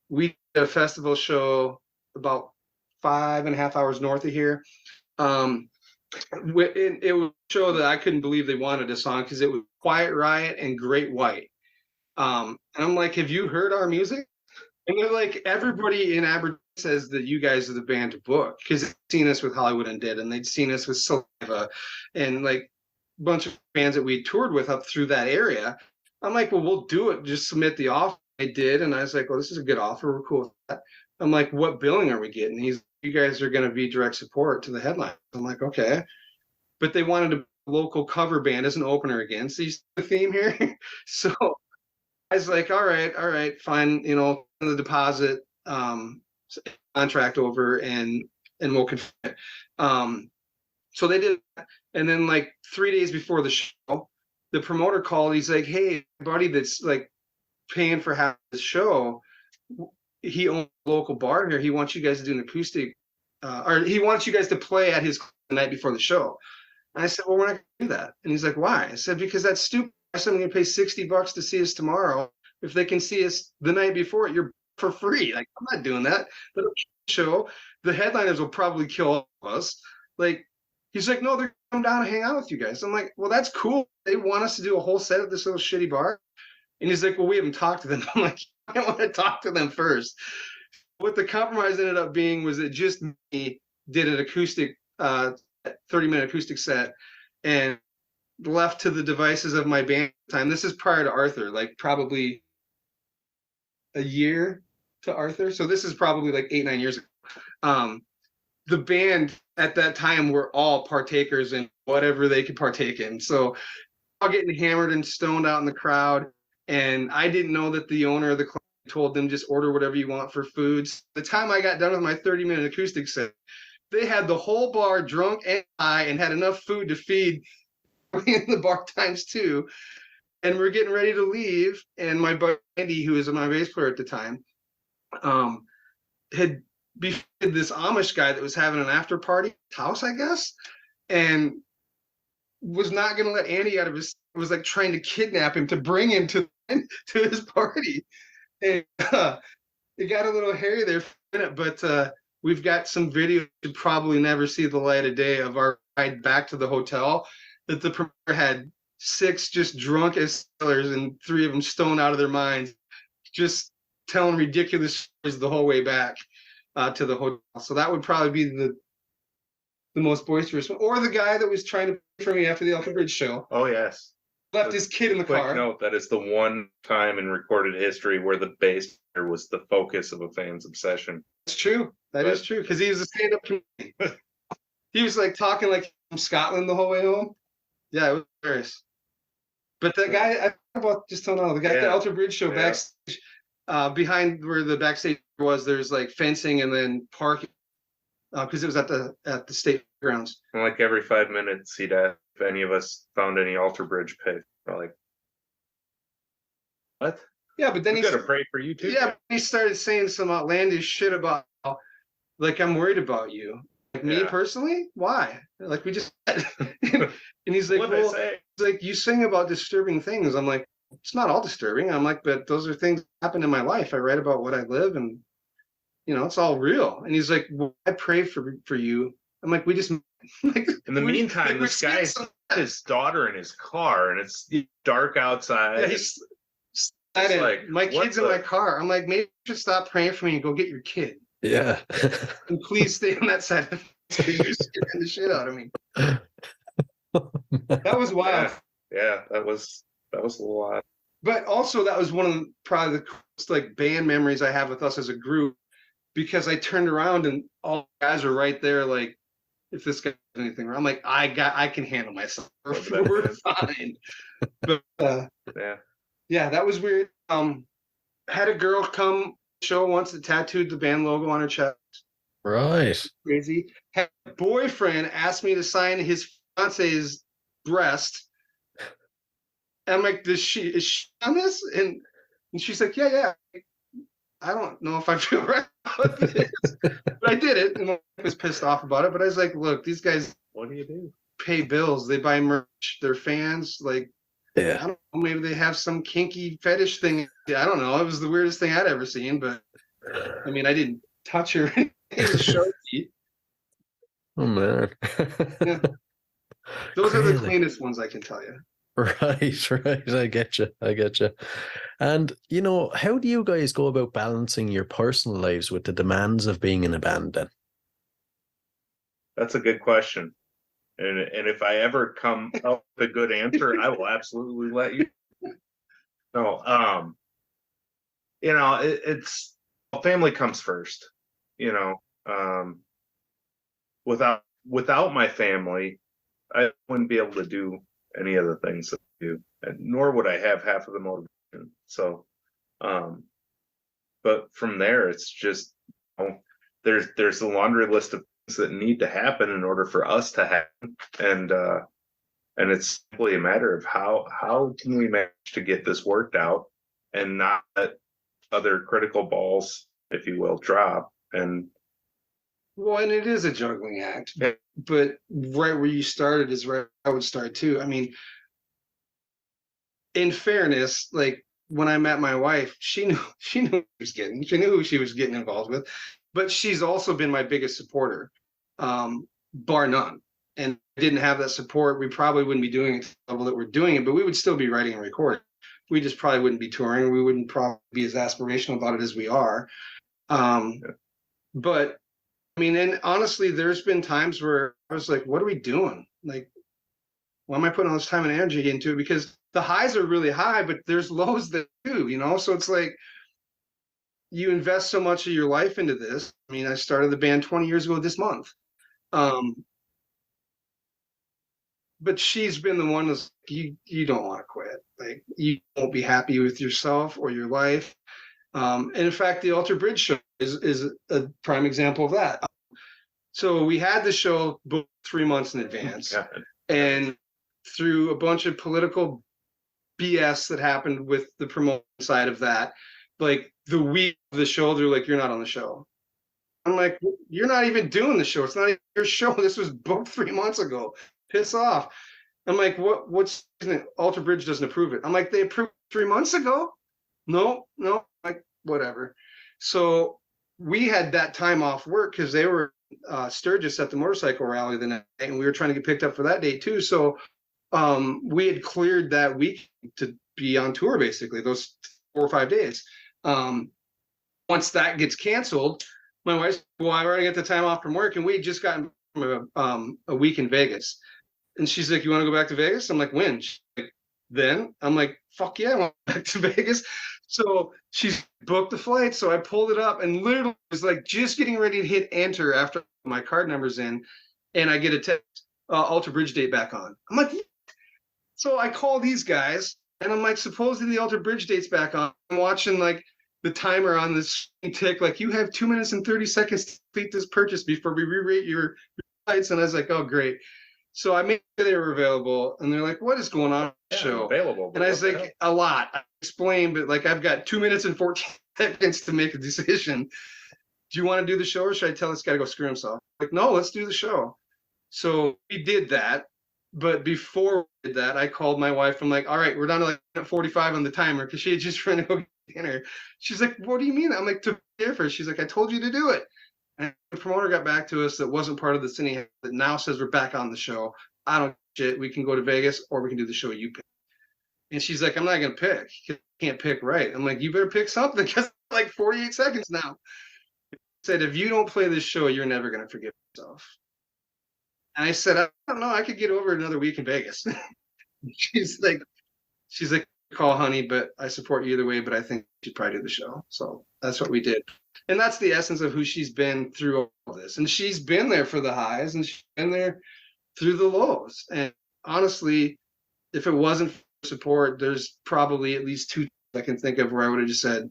S3: we did a festival show about 5.5 hours north of here. It was a show that I couldn't believe they wanted us on because it was Quiet Riot and Great White. And I'm like, have you heard our music? And they're like, everybody in Aberdeen says that you guys are the band to book because they'd seen us with Hollywood Undead and they'd seen us with Saliva and like a bunch of bands that we toured with up through that area. I'm like, well, we'll do it. Just submit the offer. I did. And I was like, well, this is a good offer. We're cool with that. I'm like, what billing are we getting? You guys are going to be direct support to the headline. I'm like, okay. But they wanted a local cover band as an opener again. So you see the theme here? So I was like, all right, fine. The deposit contract over and we'll confirm it. So they did that. And then like 3 days before the show, the promoter called. He's like, hey, buddy that's like paying for half the show, he owns a local bar here. He wants you guys to do an acoustic, or he wants you guys to play at his the night before the show. And I said, well, we're not going to do that. And he's like, why? I said, because that's stupid. someone going to pay $60 to see us tomorrow if they can see us the night before? You're for free. Like, I'm not doing that. But show, the headliners will probably kill all of us. Like, he's like, no, they're going to come down and hang out with you guys. I'm like, well, that's cool. They want us to do a whole set at this little shitty bar. And he's like, well, we haven't talked to them. I'm like, I want to talk to them first. What the compromise ended up being was that just me did an acoustic, 30-minute acoustic set, and left to the devices of my band time. This is prior to Arthur, like probably a year to Arthur. So this is probably like 8-9 years ago. The band at that time were all partakers in whatever they could partake in. So all getting hammered and stoned out in the crowd. And I didn't know that the owner of the club told them just order whatever you want for foods. The time I got done with my 30-minute acoustic set, they had the whole bar drunk and high and had enough food to feed in the bar times two. And we're getting ready to leave. And my buddy Andy, who was my bass player at the time, had befriended this Amish guy that was having an after party at his house, I guess, and was not going to let Andy out of his, was like trying to kidnap him to bring him to his party. And it got a little hairy there for a minute, but we've got some video to probably never see the light of day of our ride back to the hotel, that the promoter had 6 just drunk as sailors and 3 of them stoned out of their minds, just telling ridiculous stories the whole way back to the hotel. So that would probably be the most boisterous one. Or the guy that was trying to pay for me after the Alpha Bridge show.
S4: Oh, yes.
S3: Left his kid in the
S4: Quick
S3: car.
S4: note, that is the one time in recorded history where the bass player was the focus of a fan's obsession.
S3: It's true. That is true, because he was a stand-up comedian. He was like talking like from Scotland the whole way home. Yeah, it was hilarious. But the guy, I thought about just telling all the guy at the Alpha Bridge show backstage, behind where the backstage was, there's like fencing and then parking, because it was at the state grounds.
S4: And like every 5 minutes, he'd ask if any of us found any altar bridge pay. We're like, what?
S3: Yeah, but then
S4: we
S3: he
S4: gotta pray for you too.
S3: Yeah, he started saying some outlandish shit about how, like, I'm worried about you. Like, me personally? Why? Like, we just and he's like,
S4: What'd
S3: well,
S4: I say?
S3: he's like, you sing about disturbing things. I'm like, it's not all disturbing. I'm like, but those are things that happen in my life. I write about what I live, and you know, it's all real. And he's like, well, I pray for you. I'm like, we just like,
S4: in the meantime, this guy had his daughter in his car, and it's dark outside.
S3: Yeah, he's like, my kid's in my car. I'm like, maybe you should stop praying for me and go get your kid.
S1: Yeah.
S3: And please stay on that side. You're scaring the shit out of me. That was wild.
S4: Yeah, that was a lot.
S3: But also, that was one of probably the coolest, like, band memories I have with us as a group, because I turned around and all the guys are right there, like, if this guy does anything wrong, I'm like, I can handle myself. We're fine. But yeah, that was weird. Had a girl come show once that tattooed the band logo on her chest.
S1: Right.
S3: Crazy. Had a boyfriend asked me to sign his fiance's breast. And I'm like, is she on this? And she's like, yeah. I don't know if I feel right about this. But I did it, and I was pissed off about it. But I was like, look, these guys,
S4: what do you do?
S3: Pay bills. They buy merch. They're fans. Like,
S1: yeah.
S3: I don't know, maybe they have some kinky fetish thing. I don't know. It was the weirdest thing I'd ever seen. But I mean, I didn't touch her. It was sharky.
S1: Oh, man.
S3: Yeah. Those are the cleanest ones, I can tell you.
S1: Right. I get you. And, you know, how do you guys go about balancing your personal lives with the demands of being in a band then?
S4: That's a good question. And if I ever come up with a good answer, I will absolutely let you know. You know, it's family comes first, you know. Without my family, I wouldn't be able to do any of the things that I do, and nor would I have half of the motivation. So, but from there, it's just, you know, there's a laundry list of things that need to happen in order for us to happen, and it's simply a matter of how can we manage to get this worked out and not let other critical balls, if you will, drop. And
S3: it is a juggling act, but right where you started is where I would start too. I mean, in fairness, like when I met my wife, she knew she knew who she was getting involved with, but she's also been my biggest supporter, bar none. And didn't have that support, we probably wouldn't be doing it to the level that we're doing it, but we would still be writing and recording. We just probably wouldn't be touring. We wouldn't probably be as aspirational about it as we are. But I mean, and honestly, there's been times where I was like, what are we doing? Like, why am I putting all this time and energy into it? Because the highs are really high, but there's lows that do, you know? So it's like, you invest so much of your life into this. I mean, I started the band 20 years ago this month. But she's been the one that's you don't want to quit. Like, you won't be happy with yourself or your life. And in fact, the Alter Bridge show is a prime example of that. So we had the show booked 3 months in advance, and through a bunch of political BS that happened with the promotion side of that, like the week of the show, they're like, "You're not on the show." I'm like, "You're not even doing the show. It's not even your show. This was booked 3 months ago. Piss off." I'm like, what's Alter Bridge doesn't approve it. I'm like, they approved 3 months ago? No, like, whatever. So we had that time off work because they were Sturgis at the motorcycle rally the night, and we were trying to get picked up for that day too. So we had cleared that week to be on tour, basically, those 4 or 5 days. Once that gets canceled, my wife's, well, I already got the time off from work, and we had just gotten from a week in Vegas. And she's like, "You want to go back to Vegas?" I'm like, "When?" She's like, "Then." I'm like, "Fuck yeah, I want back to Vegas." So she's booked the flight. So I pulled it up and literally was like just getting ready to hit enter after my card number's in. And I get a text, Alter Bridge date back on. I'm like, what? So I call these guys and I'm like, supposedly the Alter Bridge date's back on. I'm watching like the timer on this tick, like, "You have 2 minutes and 30 seconds to complete this purchase before we re-rate your flights." And I was like, "Oh, great." So I made sure they were available, and they're like, "What is going on with the show?"
S4: Available.
S3: And I was like, "A lot." I explained, but like, I've got 2 minutes and 14 seconds to make a decision. Do you want to do the show, or should I tell this guy to go screw himself? Like, no, let's do the show. So we did that. But before we did that, I called my wife. I'm like, "All right, we're down to like 45 on the timer," because she had just run to go get dinner. She's like, "What do you mean?" I'm like, "To prepare for it." She's like, "I told you to do it." And the promoter got back to us that wasn't part of the cine that now says we're back on the show. I don't shit. We can go to Vegas or we can do the show you pick. And she's like, "I'm not going to pick. You can't pick right." I'm like, "You better pick something because like 48 seconds now." I said, "If you don't play this show, you're never going to forgive yourself." And I said, "I don't know. I could get over another week in Vegas." she's like, "Call, honey, but I support you either way, but I think you should probably do the show." So that's what we did. And that's the essence of who she's been through all this. And she's been there for the highs and she's been there through the lows. And honestly, if it wasn't for support, there's probably at least 2 I can think of where I would have just said,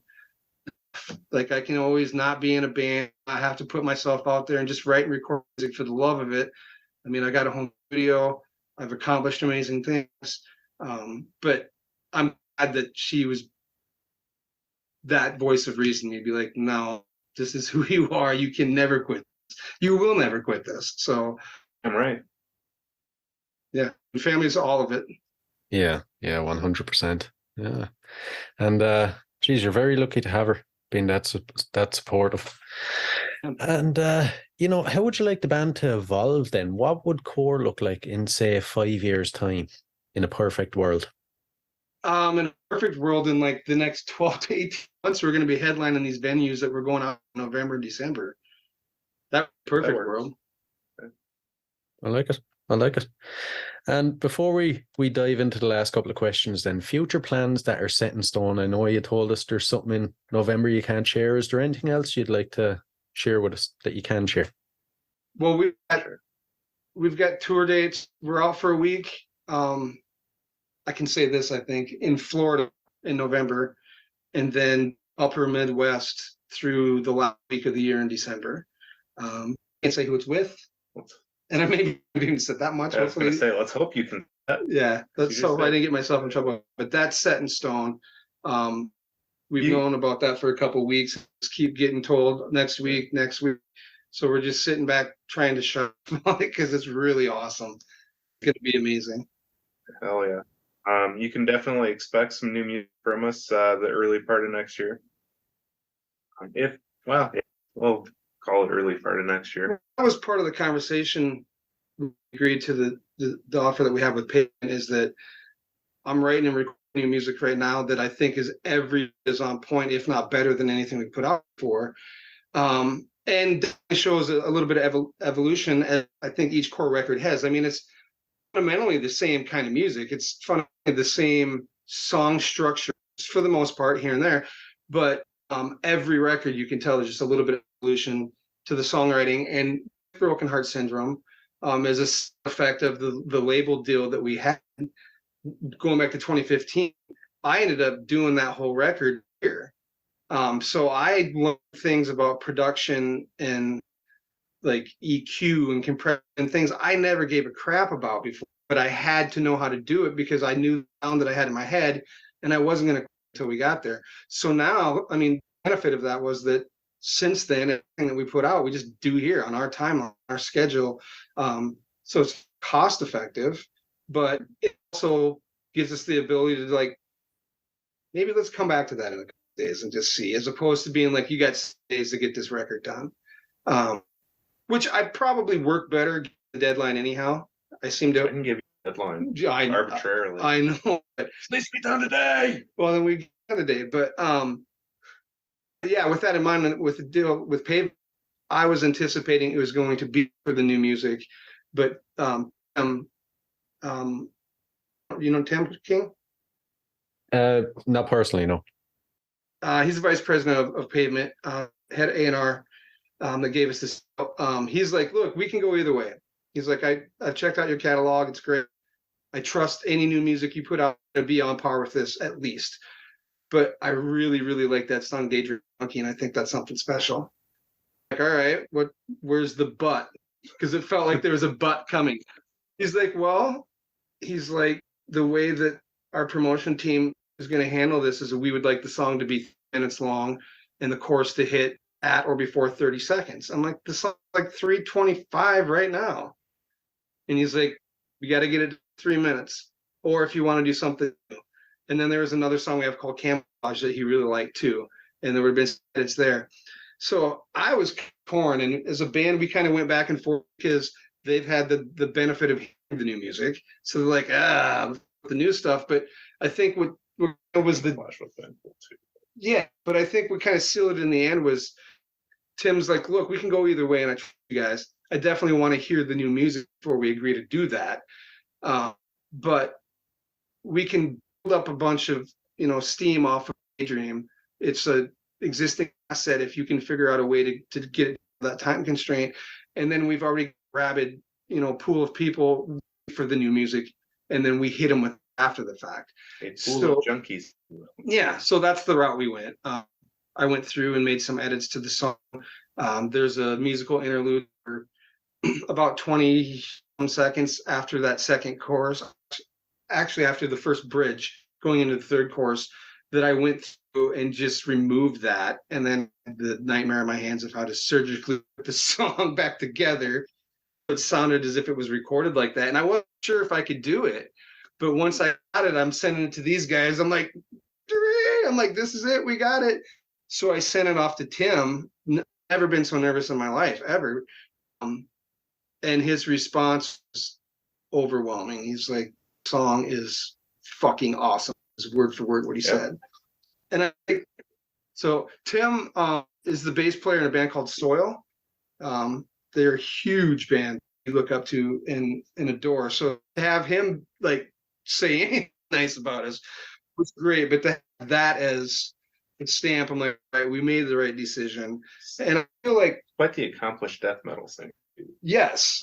S3: like, I can always not be in a band. I have to put myself out there and just write and record music for the love of it. I mean, I got a home studio. I've accomplished amazing things. But I'm glad that she was that voice of reason. You'd be like, "No, this is who you are. You can never quit. You will never quit this." So
S4: I'm right.
S3: Yeah, family is all of it.
S1: Yeah, 100%. Yeah. And geez, you're very lucky to have her being that supportive. And how would you like the band to evolve then? What would Core look like in, say, 5 years' time in a perfect world?
S3: In a perfect world, in like the next 12 to 18 months, we're going to be headlining these venues that we're going out in November, December. That perfect world.
S1: I like it. And before we dive into the last couple of questions, then, future plans that are set in stone. I know you told us there's something in November you can't share. Is there anything else you'd like to share with us that you can share?
S3: Well, we've got tour dates. We're out for a week. I can say this, I think, in Florida in November, and then upper Midwest through the last week of the year in December. Can't say who it's with. And I maybe didn't say that much.
S4: I was going to say, let's hope you can.
S3: Yeah, let's hope I didn't get myself in trouble. But that's set in stone. We've known about that for a couple of weeks. Just keep getting told next week. So we're just sitting back trying to shut on it because it's really awesome. It's going to be amazing.
S4: Hell yeah. You can definitely expect some new music from us the early part of next year. We'll call it early part of next year.
S3: That was part of the conversation. We agreed to the offer that we have with Payton is that I'm writing and recording new music right now that I think is on point, if not better than anything we put out before. And it shows a little bit of evolution as I think each core record has. I mean, it's fundamentally the same kind of music. It's fundamentally the same song structure for the most part here and there, but every record you can tell there's just a little bit of evolution to the songwriting. And Broken Heart Syndrome is a effect of the label deal that we had going back to 2015. I ended up doing that whole record here. So I learned things about production and like EQ and compression and things I never gave a crap about before, but I had to know how to do it because I knew the sound that I had in my head and I wasn't going to until we got there. So now, I mean, the benefit of that was that since then, everything that we put out, we just do here on our timeline, our schedule. So it's cost effective, but it also gives us the ability to like, maybe let's come back to that in a couple days and just see, as opposed to being like, you got 6 days to get this record done. Which I probably work better the deadline anyhow. I seem to.
S4: I can give you a deadline arbitrarily.
S3: I know. But
S4: it needs to be done today.
S3: Well, then we get the day. But yeah, with that in mind, with the deal with Pave, I was anticipating it was going to be for the new music, but you know Tim King?
S1: Not personally, no.
S3: He's the vice president of Pavement, head A&R. That gave us this. He's like, look, we can go either way. He's like, I've checked out your catalog. It's great. I trust any new music you put out to be on par with this at least. But I really, really like that song Daydream Monkey, and I think that's something special. Like, all right, where's the but? Because it felt like there was a but coming. He's like, well, the way that our promotion team is going to handle this is that we would like the song to be 3 minutes long and the chorus to hit at or before 30 seconds. I'm like, the song's like 3:25 right now. And he's like, we got to get it to 3 minutes. Or if you want to do something new. And then there was another song we have called Camouflage that he really liked too. And there would have been edits there. So I was torn. And as a band, we kind of went back and forth because they've had the benefit of hearing the new music. So they're like, the new stuff. But I think what was the... Yeah, but I think what kind of sealed it in the end was Tim's like, look, we can go either way, and I trust you guys. I definitely want to hear the new music before we agree to do that. But we can build up a bunch of, steam off of Daydream. It's a existing asset if you can figure out a way to get it that time constraint. And then we've already rabid, pool of people for the new music, and then we hit them with after the fact.
S4: A pool of junkies.
S3: Yeah, so that's the route we went. I went through and made some edits to the song. There's a musical interlude for about 20 seconds after that second chorus, actually after the first bridge going into the third chorus, that I went through and just removed that. And then the nightmare in my hands of how to surgically put the song back together. It sounded as if it was recorded like that. And I wasn't sure if I could do it. But once I got it, I'm sending it to these guys. I'm like, this is it. We got it. So I sent it off to Tim. Never been so nervous in my life, ever. And his response was overwhelming. He's like, song is fucking awesome. Is word for word what he said. And I think, so Tim is the bass player in a band called Soil. They're a huge band you look up to and adore. So to have him like say anything nice about us was great, but to have that as a stamp, I'm like, all right, we made the right decision. And I feel like
S4: quite the accomplished death metal singer.
S3: Yes.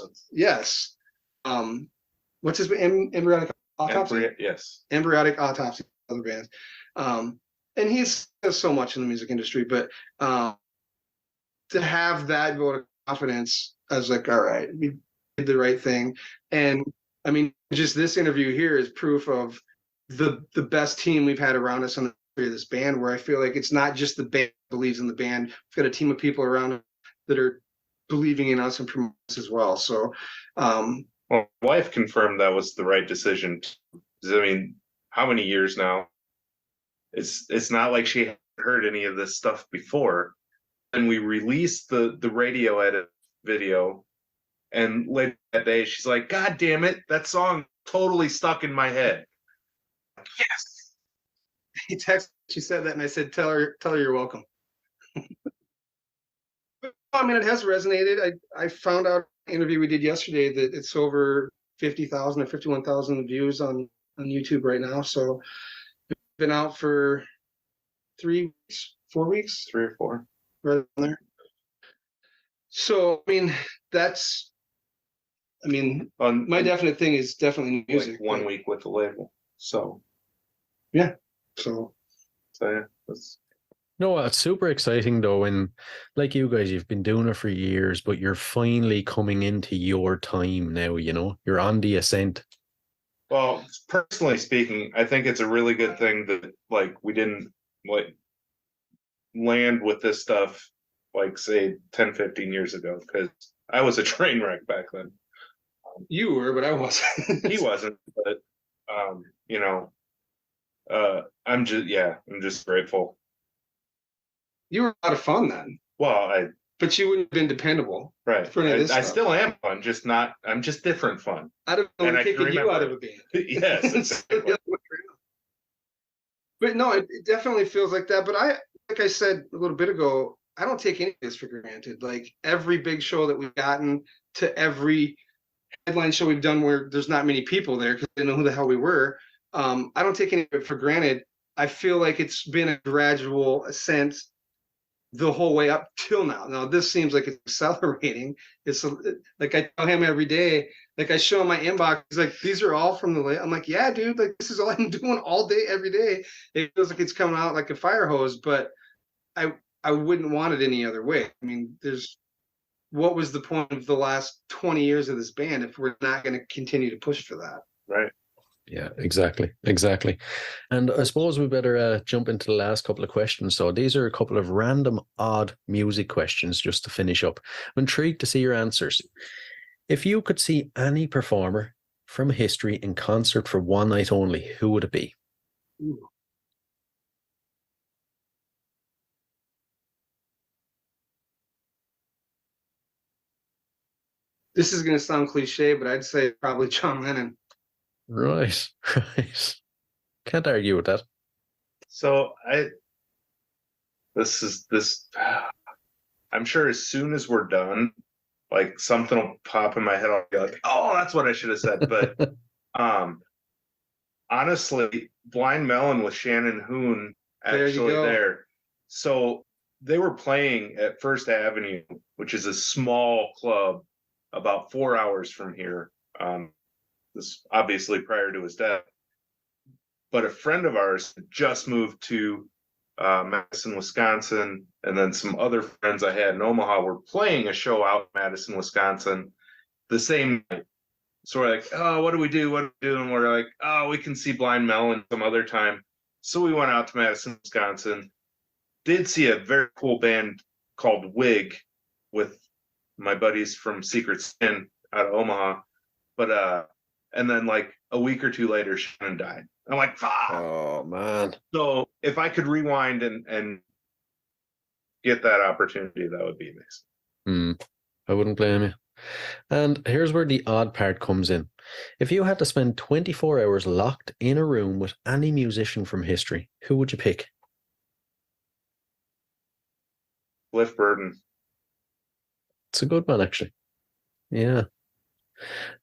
S3: What's his Embryonic Autopsy?
S4: Yes.
S3: Embryonic Autopsy, other bands. And he's does so much in the music industry, but to have that vote of confidence, I was like, all right, we did the right thing. And I mean, just this interview here is proof of the best team we've had around us in the history of this band, where I feel like it's not just the band believes in the band. We've got a team of people around us that are believing in us and promoting us as well. So
S4: well, my wife confirmed that was the right decision. I mean, how many years now. It's not like she hadn't heard any of this stuff before. And we released the radio edit video, and later that day she's like, God damn it, that song totally stuck in my head. Yes.
S3: He texted, she said that, and I said, tell her you're welcome. I mean, it has resonated. I found out in an interview we did yesterday that it's over 50,000 or 51,000 views on YouTube right now. So it's been out for 3 weeks, 4 weeks,
S4: 3 or 4,
S3: right there. So I mean, my definite thing is definitely music.
S4: Like 1 week with the label. So
S3: yeah. So
S4: yeah, that's.
S1: No, it's super exciting though. And like you guys, you've been doing it for years, but you're finally coming into your time now, you know, you're on the ascent.
S4: Well, personally speaking, I think it's a really good thing that like we didn't like land with this stuff like say 10, 15 years ago, because I was a train wreck back then.
S3: You were, but I wasn't.
S4: He wasn't, but you know, I'm just grateful.
S3: You were a lot of fun then.
S4: Well,
S3: but you wouldn't have been dependendble.
S4: Right.
S3: For any of this
S4: I
S3: stuff.
S4: Still am fun, I'm just different fun.
S3: I'd have been kicking you out of a band.
S4: Yes. Exactly.
S3: But no, it definitely feels like that. But like I said a little bit ago, I don't take any of this for granted. Like every big show that we've gotten to, every headline show we've done where there's not many people there because they know who the hell we were. I don't take any of it for granted. I feel like it's been a gradual ascent the whole way up till now. Now this seems like it's accelerating. It's like I tell him every day, like I show him my inbox, he's like, these are all from the late. I'm like, yeah, dude, like this is all I'm doing all day, every day. It feels like it's coming out like a fire hose, but I wouldn't want it any other way. I mean, what was the point of the last 20 years of this band if we're not going to continue to push for that?
S4: Right.
S1: Yeah, exactly. And I suppose we better jump into the last couple of questions. So these are a couple of random, odd music questions just to finish up. I'm intrigued to see your answers. If you could see any performer from history in concert for one night only, who would it be?
S3: Ooh. This is going to sound cliche, but I'd say probably John Lennon.
S1: Right. Can't argue with that.
S4: So I'm sure as soon as we're done, like something will pop in my head. I'll be like, oh, that's what I should have said. But honestly, Blind Melon with Shannon Hoon actually there. So they were playing at First Avenue, which is a small club about 4 hours from here. This obviously prior to his death. But a friend of ours just moved to Madison, Wisconsin, and then some other friends I had in Omaha were playing a show out in Madison, Wisconsin the same night. So we're like, oh, what do we do? And we're like, oh, we can see Blind Melon some other time. So we went out to Madison, Wisconsin, did see a very cool band called Wig with my buddies from Secret Sin out of Omaha. But and then like a week or two later, Shannon died. I'm like, fuck.
S1: Oh man.
S4: So if I could rewind and get that opportunity, that would be amazing.
S1: I wouldn't blame you. And here's where the odd part comes in. If you had to spend 24 hours locked in a room with any musician from history, who would you pick?
S4: Cliff Burton.
S1: It's a good one, actually. Yeah.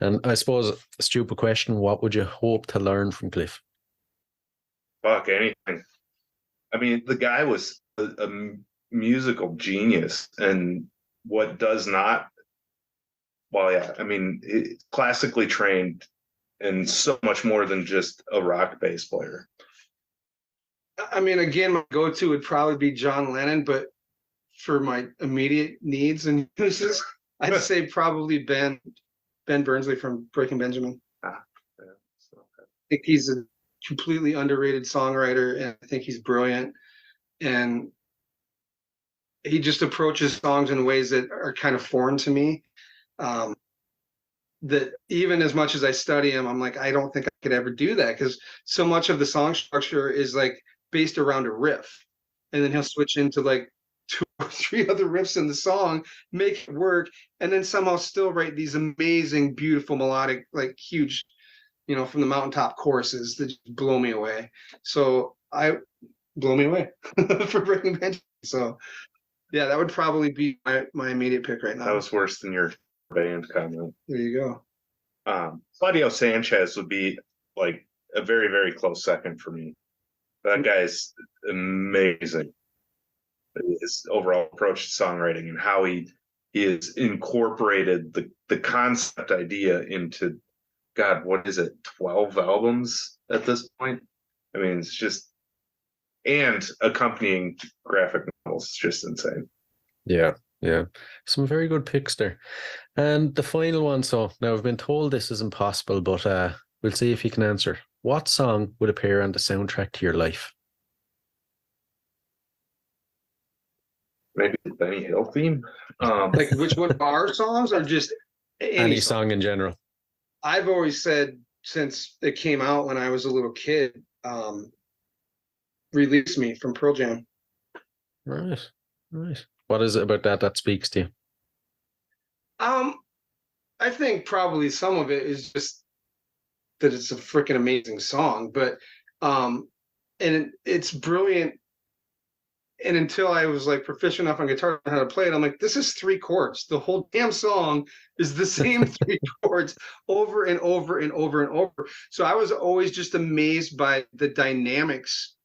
S1: And I suppose a stupid question, what would you hope to learn from Cliff?
S4: Fuck, anything. I mean, the guy was a musical genius, and what does not, well, yeah, I mean, classically trained and so much more than just a rock bass player.
S3: I mean, again, my go-to would probably be John Lennon, but for my immediate needs and uses, I'd say probably Ben Bernsley from Breaking Benjamin.
S4: Yeah.
S3: I think he's a completely underrated songwriter, and I think he's brilliant. And he just approaches songs in ways that are kind of foreign to me. that even as much as I study him, I'm like, I don't think I could ever do that, because so much of the song structure is like based around a riff, and then he'll switch into like 2 or 3 other riffs in the song, make it work, and then somehow still write these amazing, beautiful, melodic, like huge, from the mountaintop choruses that just blow me away. So blow me away for Breaking Benjamin. So yeah, that would probably be my immediate pick right now.
S4: That was worse than your band comment.
S3: There you go.
S4: Claudio Sanchez would be like a very, very close second for me. That guy's amazing. His overall approach to songwriting and how he has incorporated the concept idea into, God, what is it, 12 albums at this point? I mean, it's just, and accompanying graphic novels, it's just insane.
S1: Yeah. Some very good picks there. And the final one, so now I've been told this is impossible, but we'll see if you can answer. What song would appear on the soundtrack to your life?
S4: Maybe the Benny Hill theme.
S3: Like which one? Our songs or just
S1: any song in general?
S3: I've always said since it came out when I was a little kid, Release Me from Pearl Jam.
S1: Right. What is it about that speaks to you?
S3: I think probably some of it is just that it's a freaking amazing song, but and it's brilliant. And until I was like proficient enough on guitar and how to play it, I'm like, this is 3 chords. The whole damn song is the same 3 chords over and over and over and over. So I was always just amazed by the dynamics.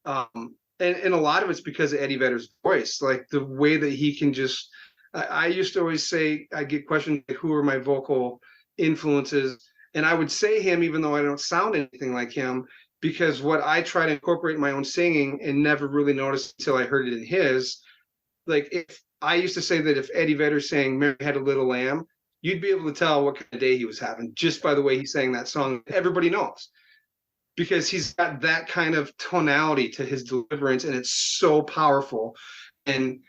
S3: And a lot of it's because of Eddie Vedder's voice, like the way that he can just, I used to always say, I get questioned, like, who are my vocal influences? And I would say him, even though I don't sound anything like him, because what I try to incorporate in my own singing and never really noticed until I heard it in his, like if I used to say that if Eddie Vedder sang Mary Had a Little Lamb, you'd be able to tell what kind of day he was having just by the way he sang that song. Everybody knows, because he's got that kind of tonality to his deliverance, and it's so powerful. And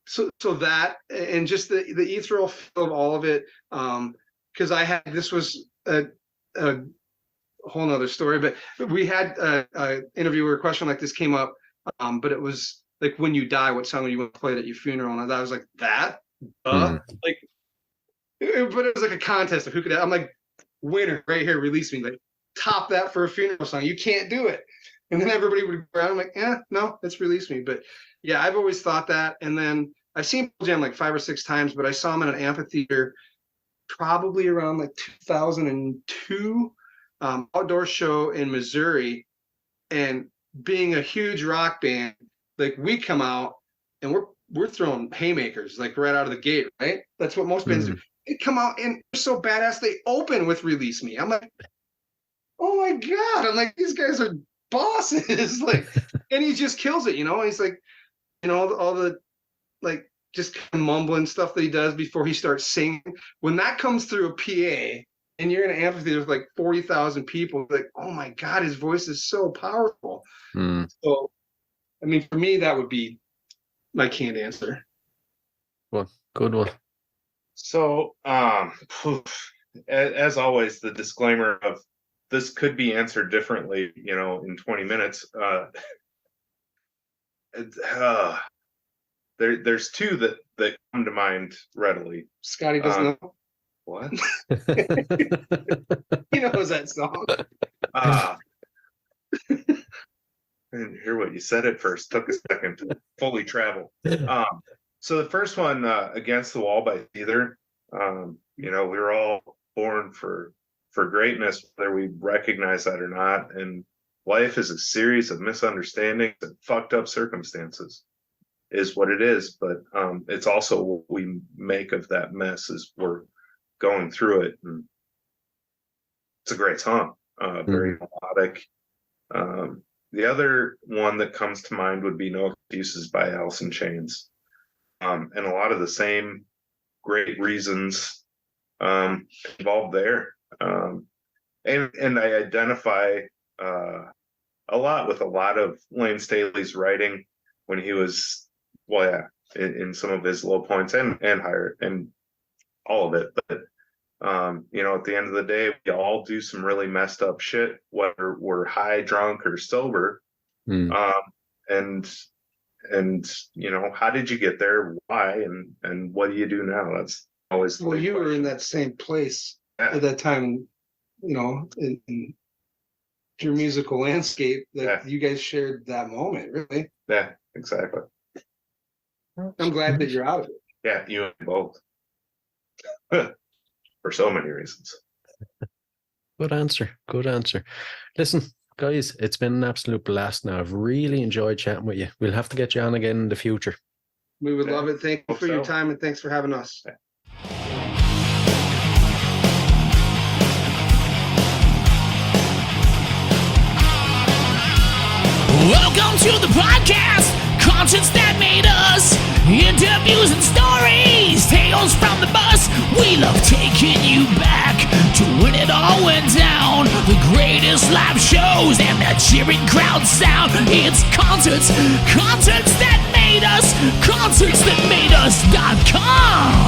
S3: so that, and just the ethereal feel of all of it, because this was a whole nother story, but we had a interview where a question like this came up, but it was like, when you die, what song do you want to play at your funeral? And I was like, that? Like, but it was like a contest of who could, I'm like, winner right here, Release Me, like top that for a funeral song. You can't do it. And then everybody would go around, I'm like, no, it's Release Me. But yeah, I've always thought that. And then I've seen Pearl Jam like 5 or 6 times, but I saw him in an amphitheater probably around like 2002, outdoor show in Missouri. And being a huge rock band, like we come out and we're throwing haymakers like right out of the gate, right? That's what most bands do. They come out and they're so badass, they open with Release Me. I'm like, oh my God. I'm like, these guys are bosses. Like, and he just kills it, He's like, all the like just kind of mumbling stuff that he does before he starts singing. When that comes through a PA and you're in an amphitheater with like 40,000 people, like, oh my God, his voice is so powerful. So, I mean, for me, that would be my canned answer.
S1: Well, good one.
S4: So, as always, the disclaimer of this could be answered differently, in 20 minutes. There's 2 that come to mind readily.
S3: Scotty doesn't know.
S4: What?
S3: He knows that song.
S4: I didn't hear what you said at first. Took a second to fully travel. So the first one, Against the Wall by Theater. We were all born for greatness, whether we recognize that or not. And life is a series of misunderstandings and fucked up circumstances, is what it is. But it's also what we make of that mess as we're going through it. And it's a great song, very melodic. The other one that comes to mind would be No Excuses by Alice in Chains. And a lot of the same great reasons involved there. And I identify a lot with a lot of Lane Staley's writing when he was, in some of his low points and higher, and all of it. But At the end of the day, we all do some really messed up shit, whether we're high, drunk, or sober. And how did you get there? Why? And what do you do now? That's always the
S3: Well,
S4: big
S3: you were in
S4: question.
S3: that same place
S4: Yeah.
S3: at that time, in your musical landscape that you guys shared that moment, really.
S4: Yeah, exactly.
S3: I'm glad that you're out of it.
S4: Yeah, you and both. For so many reasons.
S1: Good answer. Good answer. Listen, guys, it's been an absolute blast now. I've really enjoyed chatting with you. We'll have to get you on again in the future.
S3: We would love it. Thank you
S4: Hope
S3: for your
S4: so.
S3: time, and thanks for having us.
S2: Welcome to the podcast, conscience that made us. Interviews and stories, tales from the bus. We love taking you back to when it all went down. The greatest live shows and that cheering crowd sound. It's concerts that made us, concerts that made us.com.